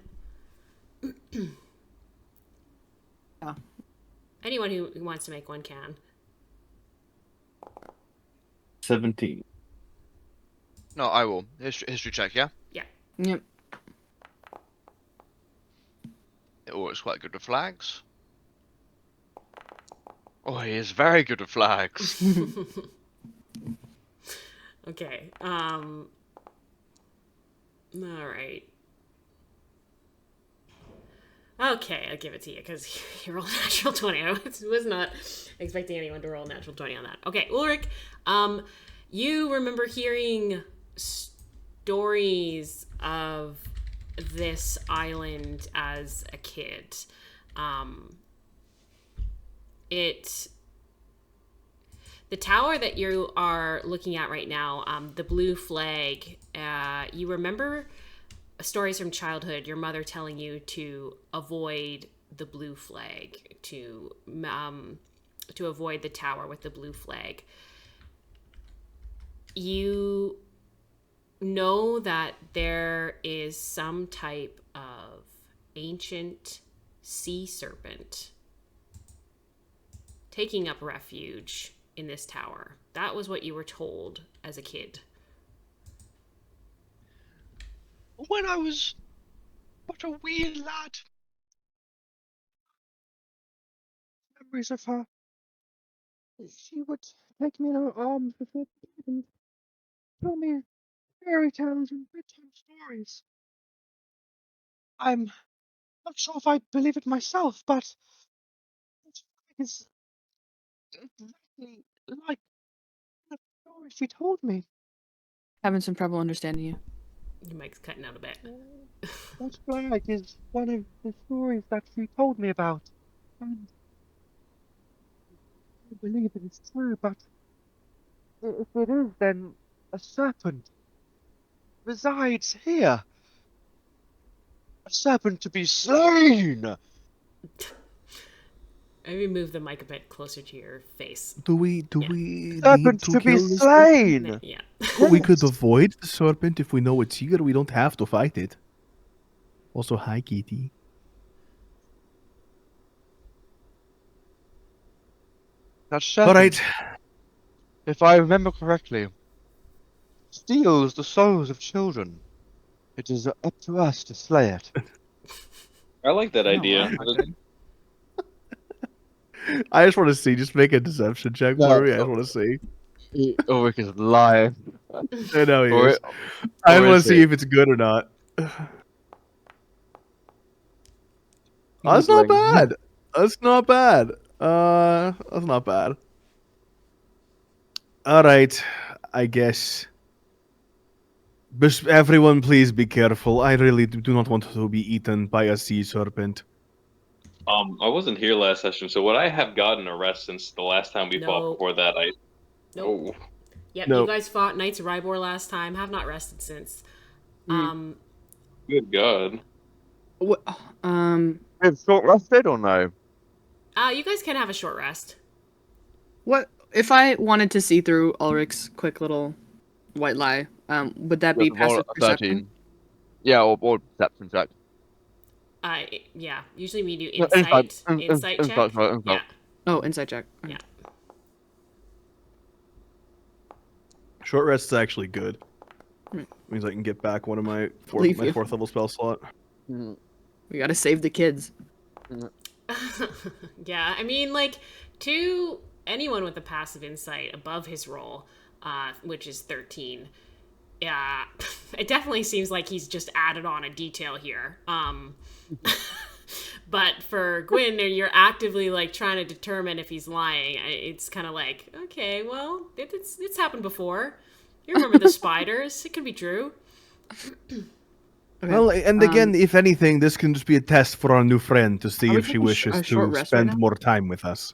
Yeah. Anyone who wants to make one can. 17. No, I will. History check, yeah? Yep. It works quite good with flags. Oh, he is very good with flags. Okay. All right. Okay, I'll give it to you because you rolled a natural 20. I was not expecting anyone to roll a natural 20 on that. Okay, Ulrich, you remember hearing stories of this island as a kid. The tower that you are looking at right now, the blue flag, you remember stories from childhood, your mother telling you to avoid the blue flag, to avoid the tower with the blue flag. You know that there is some type of ancient sea serpent taking up refuge in this tower. That was what you were told as a kid. When I was but a wee lad, memories of her. She would take me in her arms before bed and tell me fairy tales and bedtime stories. I'm not sure if I believe it myself, but it's exactly like the story she told me. Having some trouble understanding you. Your mic's cutting out a bit. That flag is one of the stories that she told me about. And I believe it is true, but if it is, then a serpent resides here. A serpent to be slain! Maybe move the mic a bit closer to your face. Do we Yeah. need Serpent to to be kill the serpent? slain. Yeah. We could avoid the serpent if we know it's here. We don't have to fight it. Also, hi, Kitty. That All serpent, right. if I remember correctly, steals the souls of children. It is up to us to slay it. I like that No, idea. I'm not good. I just want to see. Just make a deception check No, for me. I just want to see. Ulrich is lying. I know he Or, is. I or want is to see he? if it's good or not. That's He's not lying. bad. That's not bad. That's not bad. All right, I guess. Everyone, please be careful. I really do not want to be eaten by a sea serpent. I wasn't here last session, so would I have gotten a rest since the last time we fought? No. Before that, Nope. Oh, Yep, Nope. you guys fought Knights of Rhybohr last time. Have not rested since. good God. What, Is short rested or no? You guys can have a short rest. what if I wanted to see through Ulrich's quick little white lie? Would that be With a roll passive of perception? 13. Yeah, or perception check. Yeah. Usually we do No, insight. insight. Insight check. Insight, right, insight. Yeah. Oh, insight check. Okay. Yeah. Short rest is actually good. Hmm. Means I can get back one of my Believe you. fourth level spell slot. We gotta save the kids. Yeah, I mean, like, to anyone with a passive insight above his roll, which is 13, yeah, it definitely seems like he's just added on a detail here. But for Gwyn, you're actively, like, trying to determine if he's lying. It's kind of like, okay, well, it's happened before. You remember the spiders. It could be true. Okay. Well, and again, if anything, this can just be a test for our new friend to see Are we if she taking wishes a short to rest right spend now? more time with us.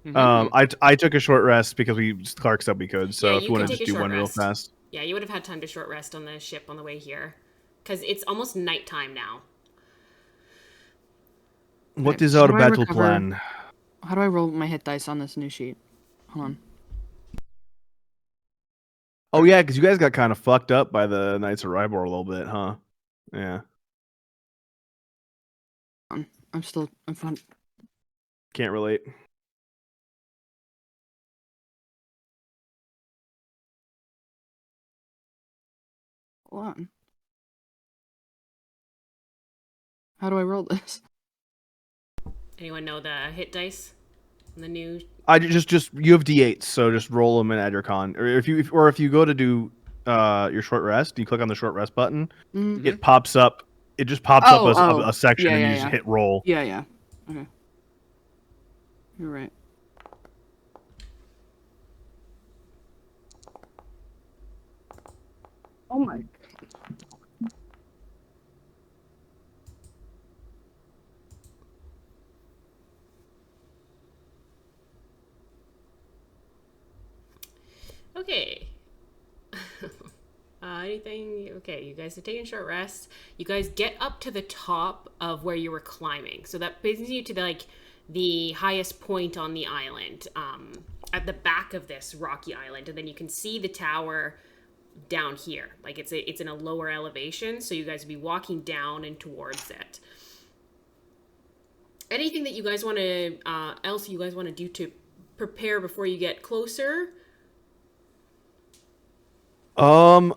Mhm. I took a short rest because Clark said we could. So Yeah, if you you want can to take just a do short one real rest. fast. Yeah, you would have had time to short rest on the ship on the way here. Because it's almost nighttime now. What Okay, is how our do I battle recover? plan? How do I roll my hit dice on this new sheet? Hold on. Oh yeah, because you guys got kind of fucked up by the Knights of Rhybohr a little bit, huh? Yeah, I'm fine. can't relate. Hold on. How do I roll this? Anyone know the hit dice? The new. I just you have d8s, so just roll them and add your con. Or if you go to do your short rest, you click on the short rest button. Mhm. It pops up. It just pops up Oh, a section, yeah, and you yeah, just yeah. hit roll. Yeah. Okay. You're right. Oh my. Okay. Anything? Okay, you guys are taking a short rest. You guys get up to the top of where you were climbing. So that brings you to the highest point on the island, at the back of this rocky island, and then you can see the tower down here. Like it's in a lower elevation, so you guys would be walking down and towards it. Anything that you guys want to else you guys want to do to prepare before you get closer? I'm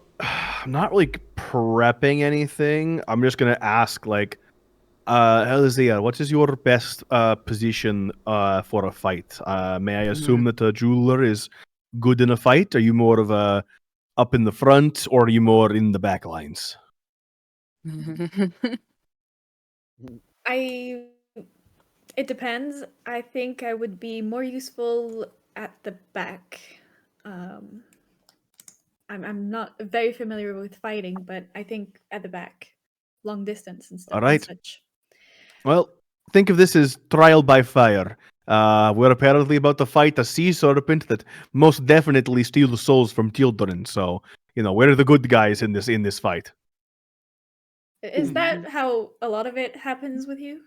not really prepping anything. I'm just gonna ask, like, Elizia, what is your best position for a fight? May I assume that a jeweler is good in a fight? Are you more of a up in the front, or are you more in the back lines? It depends. I think I would be more useful at the back. I'm not very familiar with fighting, but I think at the back, long distance and stuff. All right. And such. Well, think of this as trial by fire. We're apparently about to fight a sea serpent that most definitely steals souls from children. So, we're the good guys in this fight. Is that how a lot of it happens with you?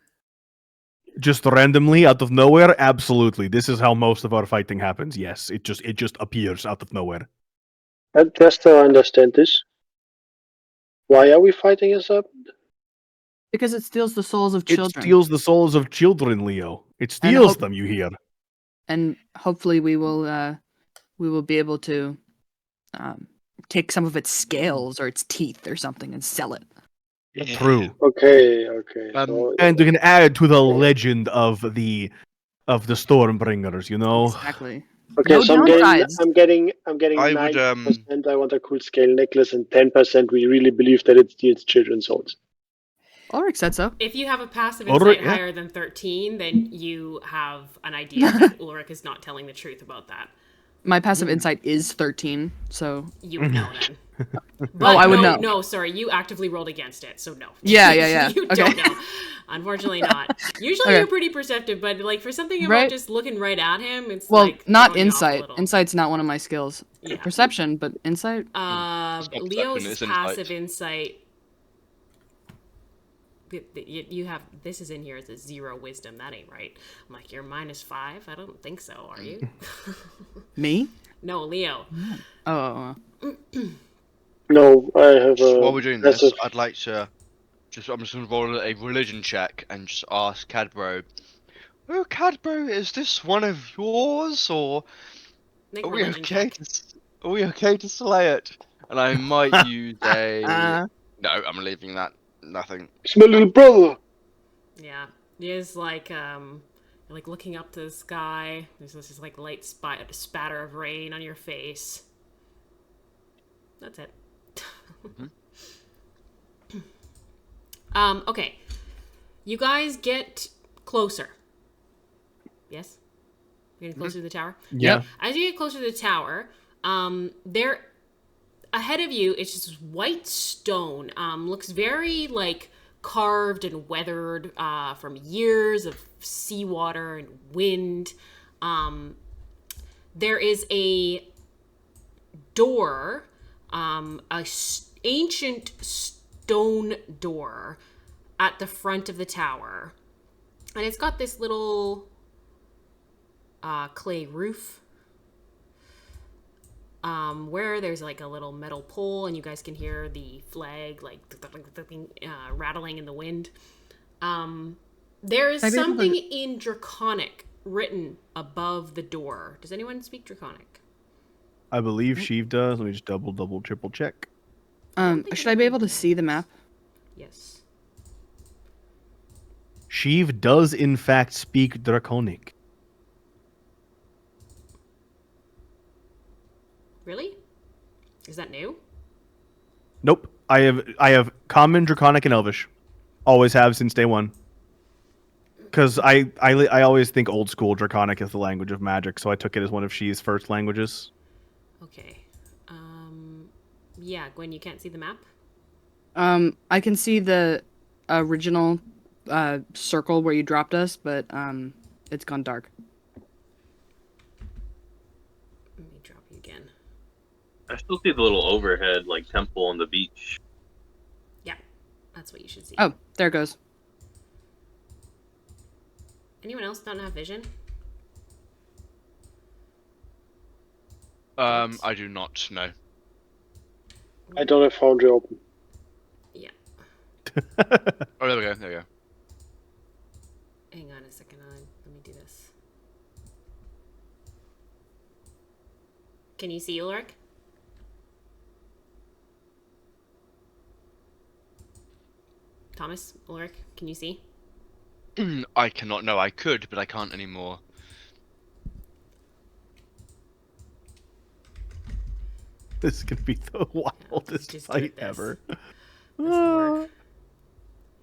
Just randomly out of nowhere? Absolutely. This is how most of our fighting happens. Yes, it just appears out of nowhere. Just to understand this. Why are we fighting us up? Because it steals the souls of It children. steals the souls of children, Leo. It And steals hope- them, you hear? And hopefully we will be able to take some of its scales or its teeth or something and sell it. True. Okay. Um, And we can add to the legend of the Stormbringers, you know? Exactly. Okay, No so downsides. I'm getting I would, 90%. I want a cool scale necklace, and 10% we really believe that it steals children's souls. Ulrich said so. If you have a passive Ulrich, insight yeah. higher than 13, then you have an idea that Ulrich is not telling the truth about that. My passive insight is 13, so You would know then. But I would no, know. No, sorry, you actively rolled against it, so no. Yeah. You Okay. don't know. Unfortunately not. Usually Okay. you're pretty perceptive, but like for something about Right. just looking right at him, it's well, like not throwing you off a insight. little. Insight's not one of my skills. Yeah. Perception, but insight. It's not perception, Leo's it's insight. passive insight. You have this is in here as a 0 wisdom. That ain't right. I'm like, you're -5. I don't think so. Are you? Me? No, Leo. Oh. No, I have a. while we're doing this, passive- I'd like to I'm just going to roll a religion check and just ask Cadbro. Oh, Cadbro, is this one of yours, or Make are a we religion okay? check. Are we okay to slay it? And I might use a. Uh, No, I'm leaving that. Nothing. It's my little brother. Yeah, he is like like looking up to the sky. There's this like light spatter of rain on your face. That's it. Okay, you guys get closer. Yes, you're getting closer to the tower. Yeah. As you get closer to the tower, there ahead of you it's just white stone. Looks very like carved and weathered from years of seawater and wind. There is a door, ancient stone door at the front of the tower, and it's got this little clay roof where there's like a little metal pole, and you guys can hear the flag like rattling in the wind. There is I'd be able something to- in Draconic written above the door. Does anyone speak Draconic? I believe Sheev does. Let me just double, triple check. should I be able to see the map? Yes. Sheev does, in fact, speak Draconic. Really? Is that new? Nope. I have Common, Draconic, and Elvish. Always have since day one. Because I always think old school Draconic is the language of magic, so I took it as one of Sheev's first languages. Okay. Yeah, Gwen, you can't see the map? I can see the original circle where you dropped us, but it's gone dark. Let me drop you again. I still see the little overhead like temple on the beach. Yeah, that's what you should see. Oh, there it goes. Anyone else not have vision? I do not know. I don't have Foundry open. Yeah. Oh, there we go. There we go. Hang on a second. Let me do this. Can you see Ulrich? Thomas, Ulrich, can you see? I cannot. No, I could, but I can't anymore. This is going to be the wildest just do fight it this. ever. This'll work.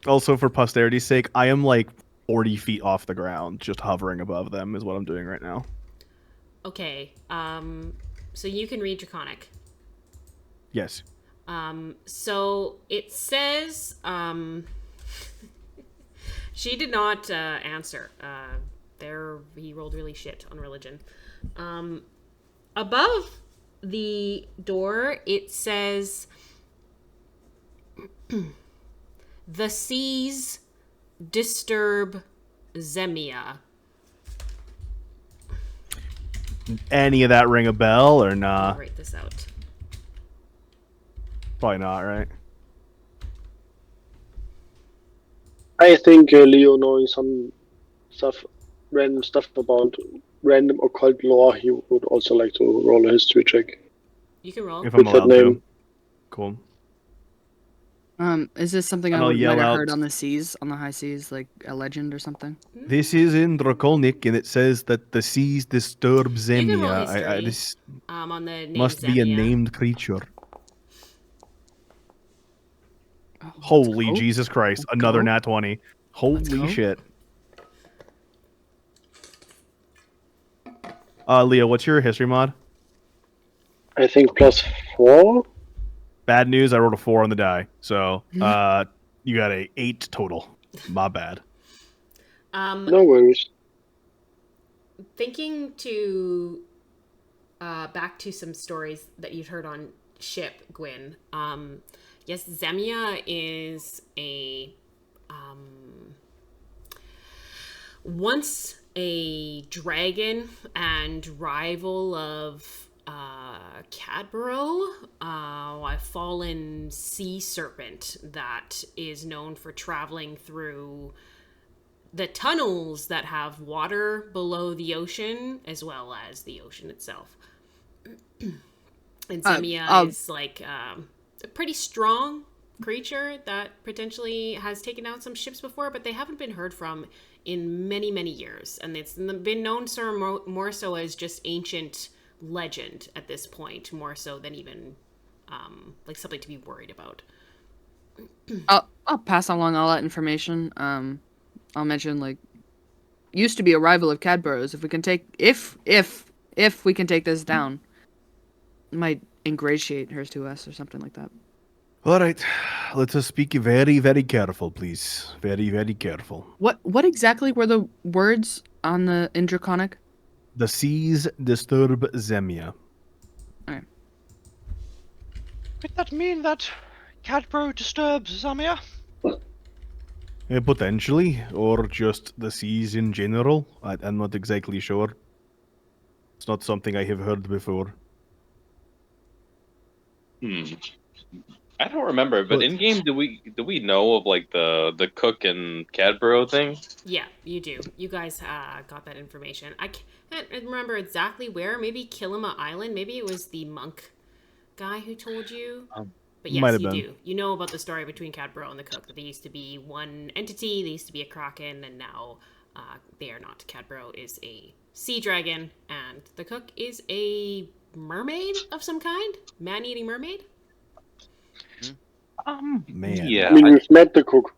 Also, for posterity's sake, I am like 40 feet off the ground, just hovering above them is what I'm doing right now. Okay. So you can read Draconic. Yes. So it says, she did not answer. He rolled really shit on religion. Above the door, it says, the seas disturb Zemia. Any of that ring a bell or I'll nah? write this out. Probably not, right? I think Leo knowing some stuff, random stuff about random occult lore, he would also like to roll a history check. You can roll. If I'm With that allowed to. name. Cool. Is this something And I I'll might yell have out- heard on the seas, on the high seas, like a legend or something? This is in Draconic, and it says that the seas disturb You can roll Zemia. history. This On the name must be a Zemia. named creature. Oh, let's Holy go. Jesus Christ! Let's Another go. nat 20. Holy go. shit! Leo, what's your history mod? I think +4. Bad news. I rolled a 4 on the die, so you got a 8 total. My bad. No worries. Thinking to back to some stories that you'd heard on ship, Gwyn. Yes, Zemia is a once a dragon and rival of Cadborough, a fallen sea serpent that is known for traveling through the tunnels that have water below the ocean as well as the ocean itself. And Zemia is like a pretty strong creature that potentially has taken out some ships before, but they haven't been heard from in many, many years. And it's been known more so as just ancient legend at this point, more so than even like something to be worried about. I'll pass along all that information. I'll mention like used to be a rival of Cadborough's. If we can take if we can take this down, it might ingratiate her to us or something like that. All right, let us speak very, very careful, please. Very, very careful. What exactly were the words on the in Draconic? The seas disturb Zemia. Alright. Could that mean that Cadbro disturbs Zamia? Potentially, or just the seas in general. I'm not exactly sure. It's not something I have heard before. I don't remember, but What? in game, do we know of like the Cook and Cadborough thing? Yeah, you do. You guys got that information. I can't remember exactly where. Maybe Kilima Island. Maybe it was the monk guy who told you. But yes, Might have you been. do. You know about the story between Cadborough and the Cook, that they used to be one entity. They used to be a kraken, and now they are not. Cadborough is a sea dragon, and the Cook is a mermaid of some kind. Man-eating mermaid. Man. Yeah, I mean, we've met the cook.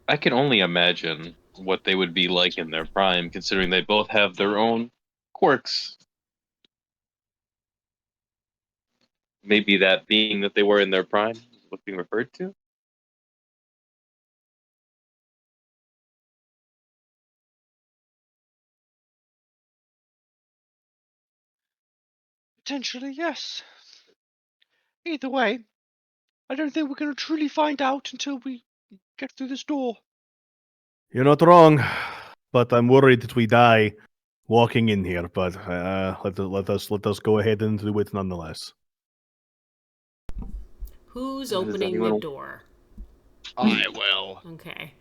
I can only imagine what they would be like in their prime, considering they both have their own quirks. Maybe that being that they were in their prime is what's being referred to? Potentially, yes. Either way, I don't think we're going to truly find out until we get through this door. You're not wrong, but I'm worried that we die walking in here. But let us go ahead and do it nonetheless. Who's Does opening anyone- the door? I will. Okay.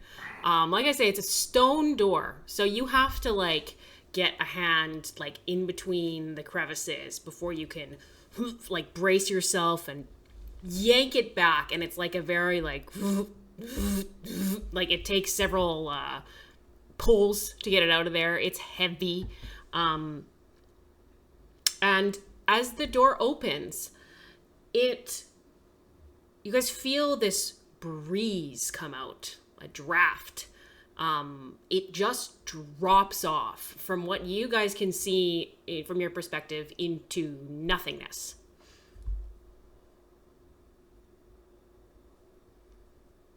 Like I say, it's a stone door, so you have to like get a hand like in between the crevices before you can like brace yourself and yank it back, and it's like a very like it takes several pulls to get it out of there. It's heavy. And as the door opens, you guys feel this breeze come out, a draft. It just drops off from what you guys can see from your perspective into nothingness.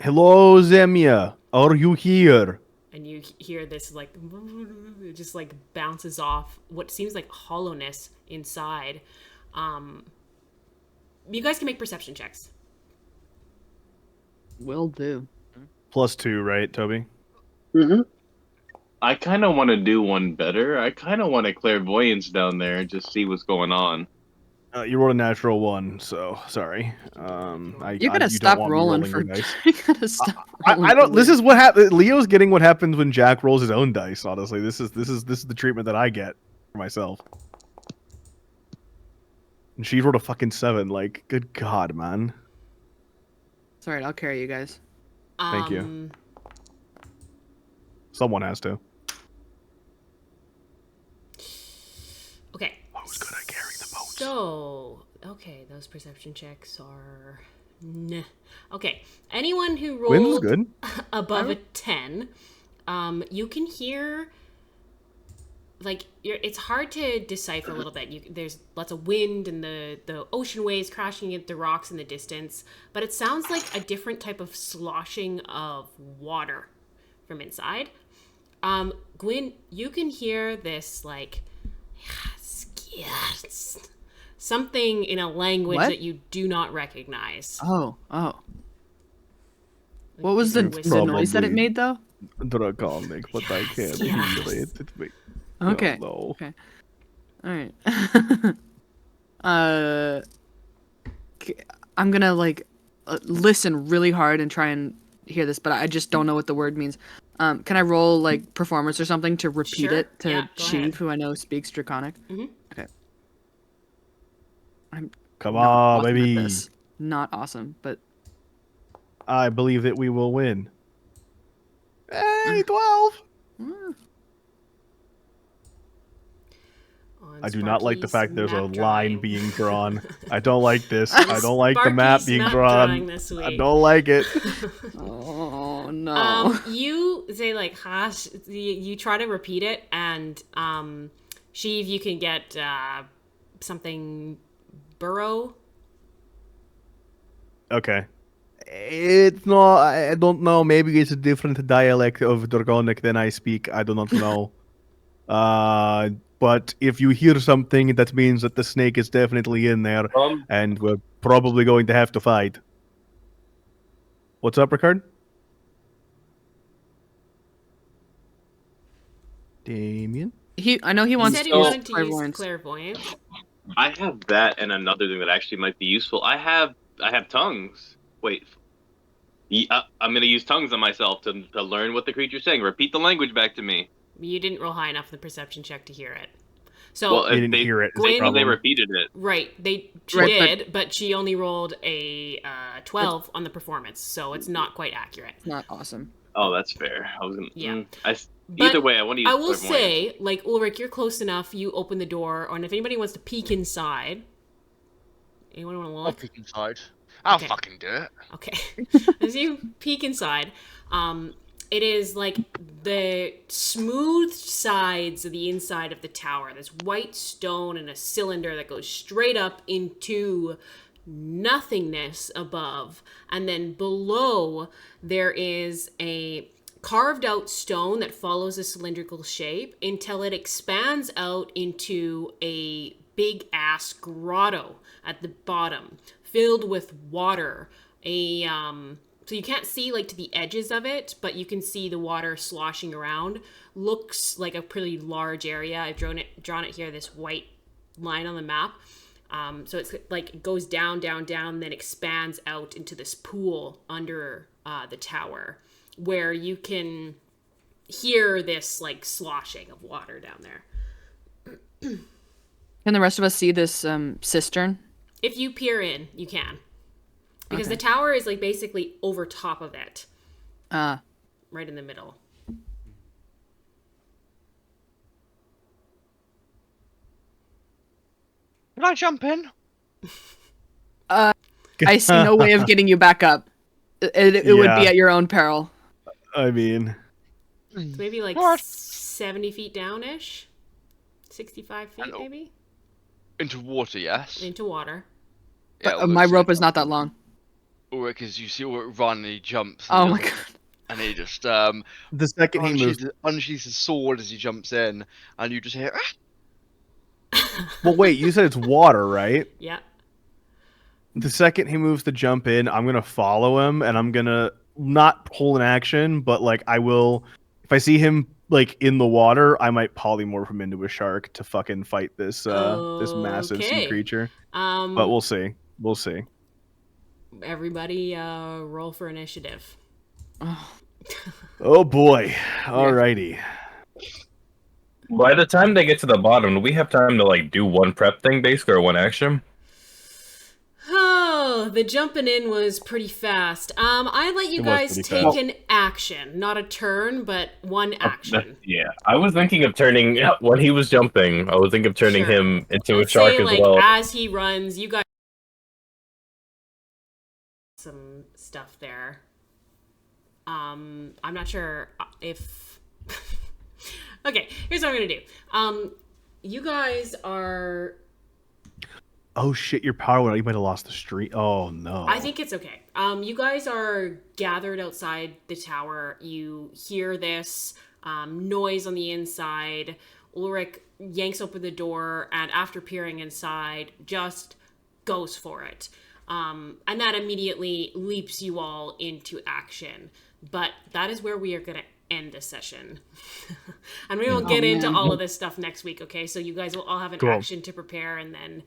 Hello, Zemia. Are you here? And you hear this like it just like bounces off what seems like hollowness inside. You guys can make perception checks. Will do. +2, right, Toby? Mm-hmm. I kind of want to do one better. I kind of want a clairvoyance down there and just see what's going on. You rolled a natural 1, so sorry. You You gotta don't stop want me rolling rolling for. your dice. You gotta stop I rolling. don't. for This Leo. is what happens. Leo's getting what happens when Jack rolls his own dice. Honestly, this is the treatment that I get for myself. And she rolled a fucking 7. Like, good God, man. It's alright, I'll carry you guys. Thank you. Someone has to. Okay. Who's good at carrying the boats? So, okay, those perception checks are. Nah. Okay, anyone who Wynn's rolled good. above a 10, you can hear. Like it's hard to decipher a little bit. There's lots of wind and the ocean waves crashing at the rocks in the distance, but it sounds like a different type of sloshing of water from inside. Gwyn, you can hear this like yes, something in a language What? that you do not recognize. Oh. Like, What was these the are whispers. noise that it made though? Draconic, but I can't Yes. hear it. It may- Okay. Oh, no. Okay. All right. I'm gonna listen really hard and try and hear this, but I just don't know what the word means. Can I roll like performance or something to repeat Sure. it to Yeah, go ahead. Sheev, who I know speaks Draconic? Mhm. Okay. I'm Come not on, awesome at baby. this. Not awesome, but I believe that we will win. Hey, 12. On I do not like the fact there's a Sparky's line map being drawing. drawn. I don't like this. I don't like the map Sparky's being map drawing drawn. this I week. don't like it. oh no. You say like hash. You try to repeat it, and Sheev, you can get something burrow. Okay. It's not. I don't know. Maybe it's a different dialect of Draconic than I speak. I do not know. But if you hear something, that means that the snake is definitely in there, and we're probably going to have to fight. What's up, Ricard? Damien? I know he He wants said he to use wanted to use clairvoyance. clairvoyance. I have that and another thing that actually might be useful. I have tongues. Wait. I'm going to use tongues on myself to learn what the creature's saying. Repeat the language back to me. You didn't roll high enough in the perception check to hear it. So Well, They didn't hear it. is the Gwen- they problem. repeated it. right, she Right, did, but she only rolled a 12 on the performance, so it's not quite accurate. Not awesome. Oh, that's fair. I was gonna. Yeah. Either way, I want to use. I will clairvoyance. say, like, Ulrich, you're close enough. You open the door, and if anybody wants to peek inside, anyone want to I'll look? peek inside. I'll Okay. fucking do it. Okay. As you peek inside, it is like the smooth sides of the inside of the tower. There's white stone and a cylinder that goes straight up into nothingness above. And then below, there is a carved out stone that follows a cylindrical shape until it expands out into a big ass grotto at the bottom, filled with water. So you can't see like to the edges of it, but you can see the water sloshing around. Looks like a pretty large area. I've drawn it here, this white line on the map. So it's like it goes down, down, down, then expands out into this pool under the tower, where you can hear this like sloshing of water down there. Can the rest of us see this cistern? If you peer in, you can. Because Okay. the tower is like basically over top of it, Ah. right in the middle. Can I jump in? I see no way of getting you back up. It would be Yeah. at your own peril. I mean, It's maybe like What? 70 feet down-ish. 65 feet, Hello. maybe? Into water, yes. Into water. But my rope is not that long. Ulrich, as you see Ulrich run and he jumps. Oh and my he- god. And he just the second he moves. unsheathes his sword as he jumps in, and you just hear. "Ah!" Well, wait, you said it's water, right? Yeah. The second he moves to jump in, I'm gonna follow him, and I'm gonna not pull an action, but like I will If I see him like in the water, I might polymorph him into a shark to fucking fight this this massive sea Okay. creature. But we'll see. We'll see. Everybody, roll for initiative. Oh boy. Alrighty. By the time they get to the bottom, do we have time to like do one prep thing, basically, or one action? Oh, the jumping in was pretty fast. I let you It was guys pretty take fast. an action, not a turn, but one action. Yeah, I was thinking of turning when he was jumping. I was thinking of turning Sure. him into Let's a shark say, as like, well. as he runs, you guys some stuff there. I'm not sure if. Okay, here's what I'm gonna do. You guys are. Oh shit, your power went out. You might have lost the street. Oh no. I think it's okay. You guys are gathered outside the tower. You hear this noise on the inside. Ulrich yanks open the door and, after peering inside, just goes for it. And that immediately leaps you all into action. But that is where we are going to end this session. And we will get into all of this stuff next week, okay? So you guys will all have an Cool. action to prepare, and then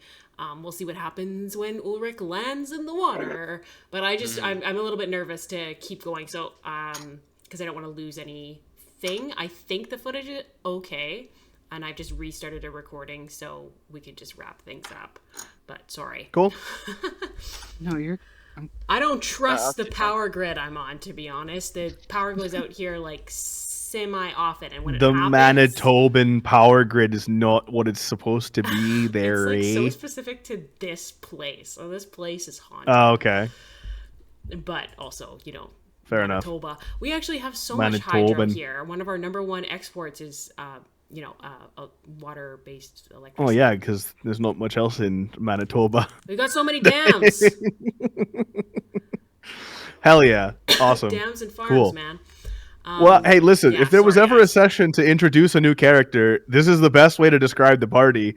we'll see what happens when Ulrich lands in the water. But I'm a little bit nervous to keep going, so because I don't want to lose anything. I think the footage is okay, and I've just restarted a recording, so we could just wrap things up. But sorry. Cool. No, you're. I don't trust the power grid I'm on, to be honest. The power goes out here like semi-often, and when The it happens, Manitoban power grid is not what it's supposed to be there, it's like so eh? specific to this place. So this place is haunted. Oh, okay. But also, you know, Fair enough. Manitoba. We actually have so much hydro Manitoban. here. One of our number one exports is, a water-based electricity. Oh yeah, because there's not much else in Manitoba. We got so many dams. Hell yeah. Awesome. Dams and farms, Cool. man. Well, hey, listen, yeah, if there was sorry, ever a guys. session to introduce a new character, this is the best way to describe the party.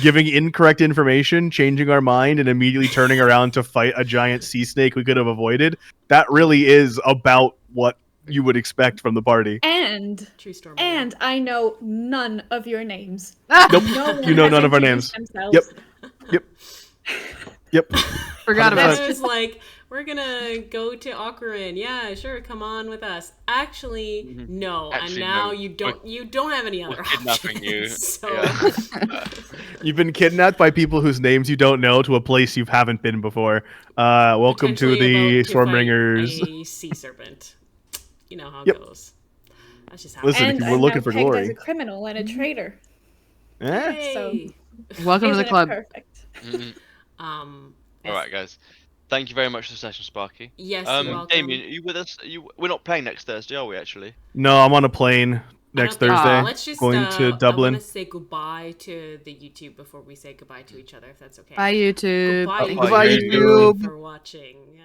Giving incorrect information, changing our mind, and immediately turning around to fight a giant sea snake we could have avoided. That really is about what you would expect from the party. And True story. I know none of your names. Nope. No one You know has none of our introduced names. themselves. Yep. Forgot about It it. was like, we're gonna go to Okran. Yeah, sure, come on with us. Actually, no. Actually, and now no. you don't have any other We're kidnapping options. you. So Yeah. You've been kidnapped by people whose names you don't know to a place you haven't been before. Welcome to potentially the about to fight Stormbringers. a sea serpent. You know how it Yep. goes. That's just how Listen, it if And we're I'm looking now for pegged glory. as a criminal and a traitor. Eh? Hey. So- Welcome to the Isn't it club. perfect? Mhm. Um, All right, guys. Thank you very much for the session, Sparky. yes, you're welcome. Damien, are you with us? We're not playing next Thursday, are we? Actually. No, I'm on a plane I next don't think so. Thursday. Let's just going to I Dublin. want to say goodbye to the YouTube before we say goodbye to each other, if that's okay. Bye, YouTube. Goodbye, Goodbye, YouTube. YouTube. For watching. Yeah.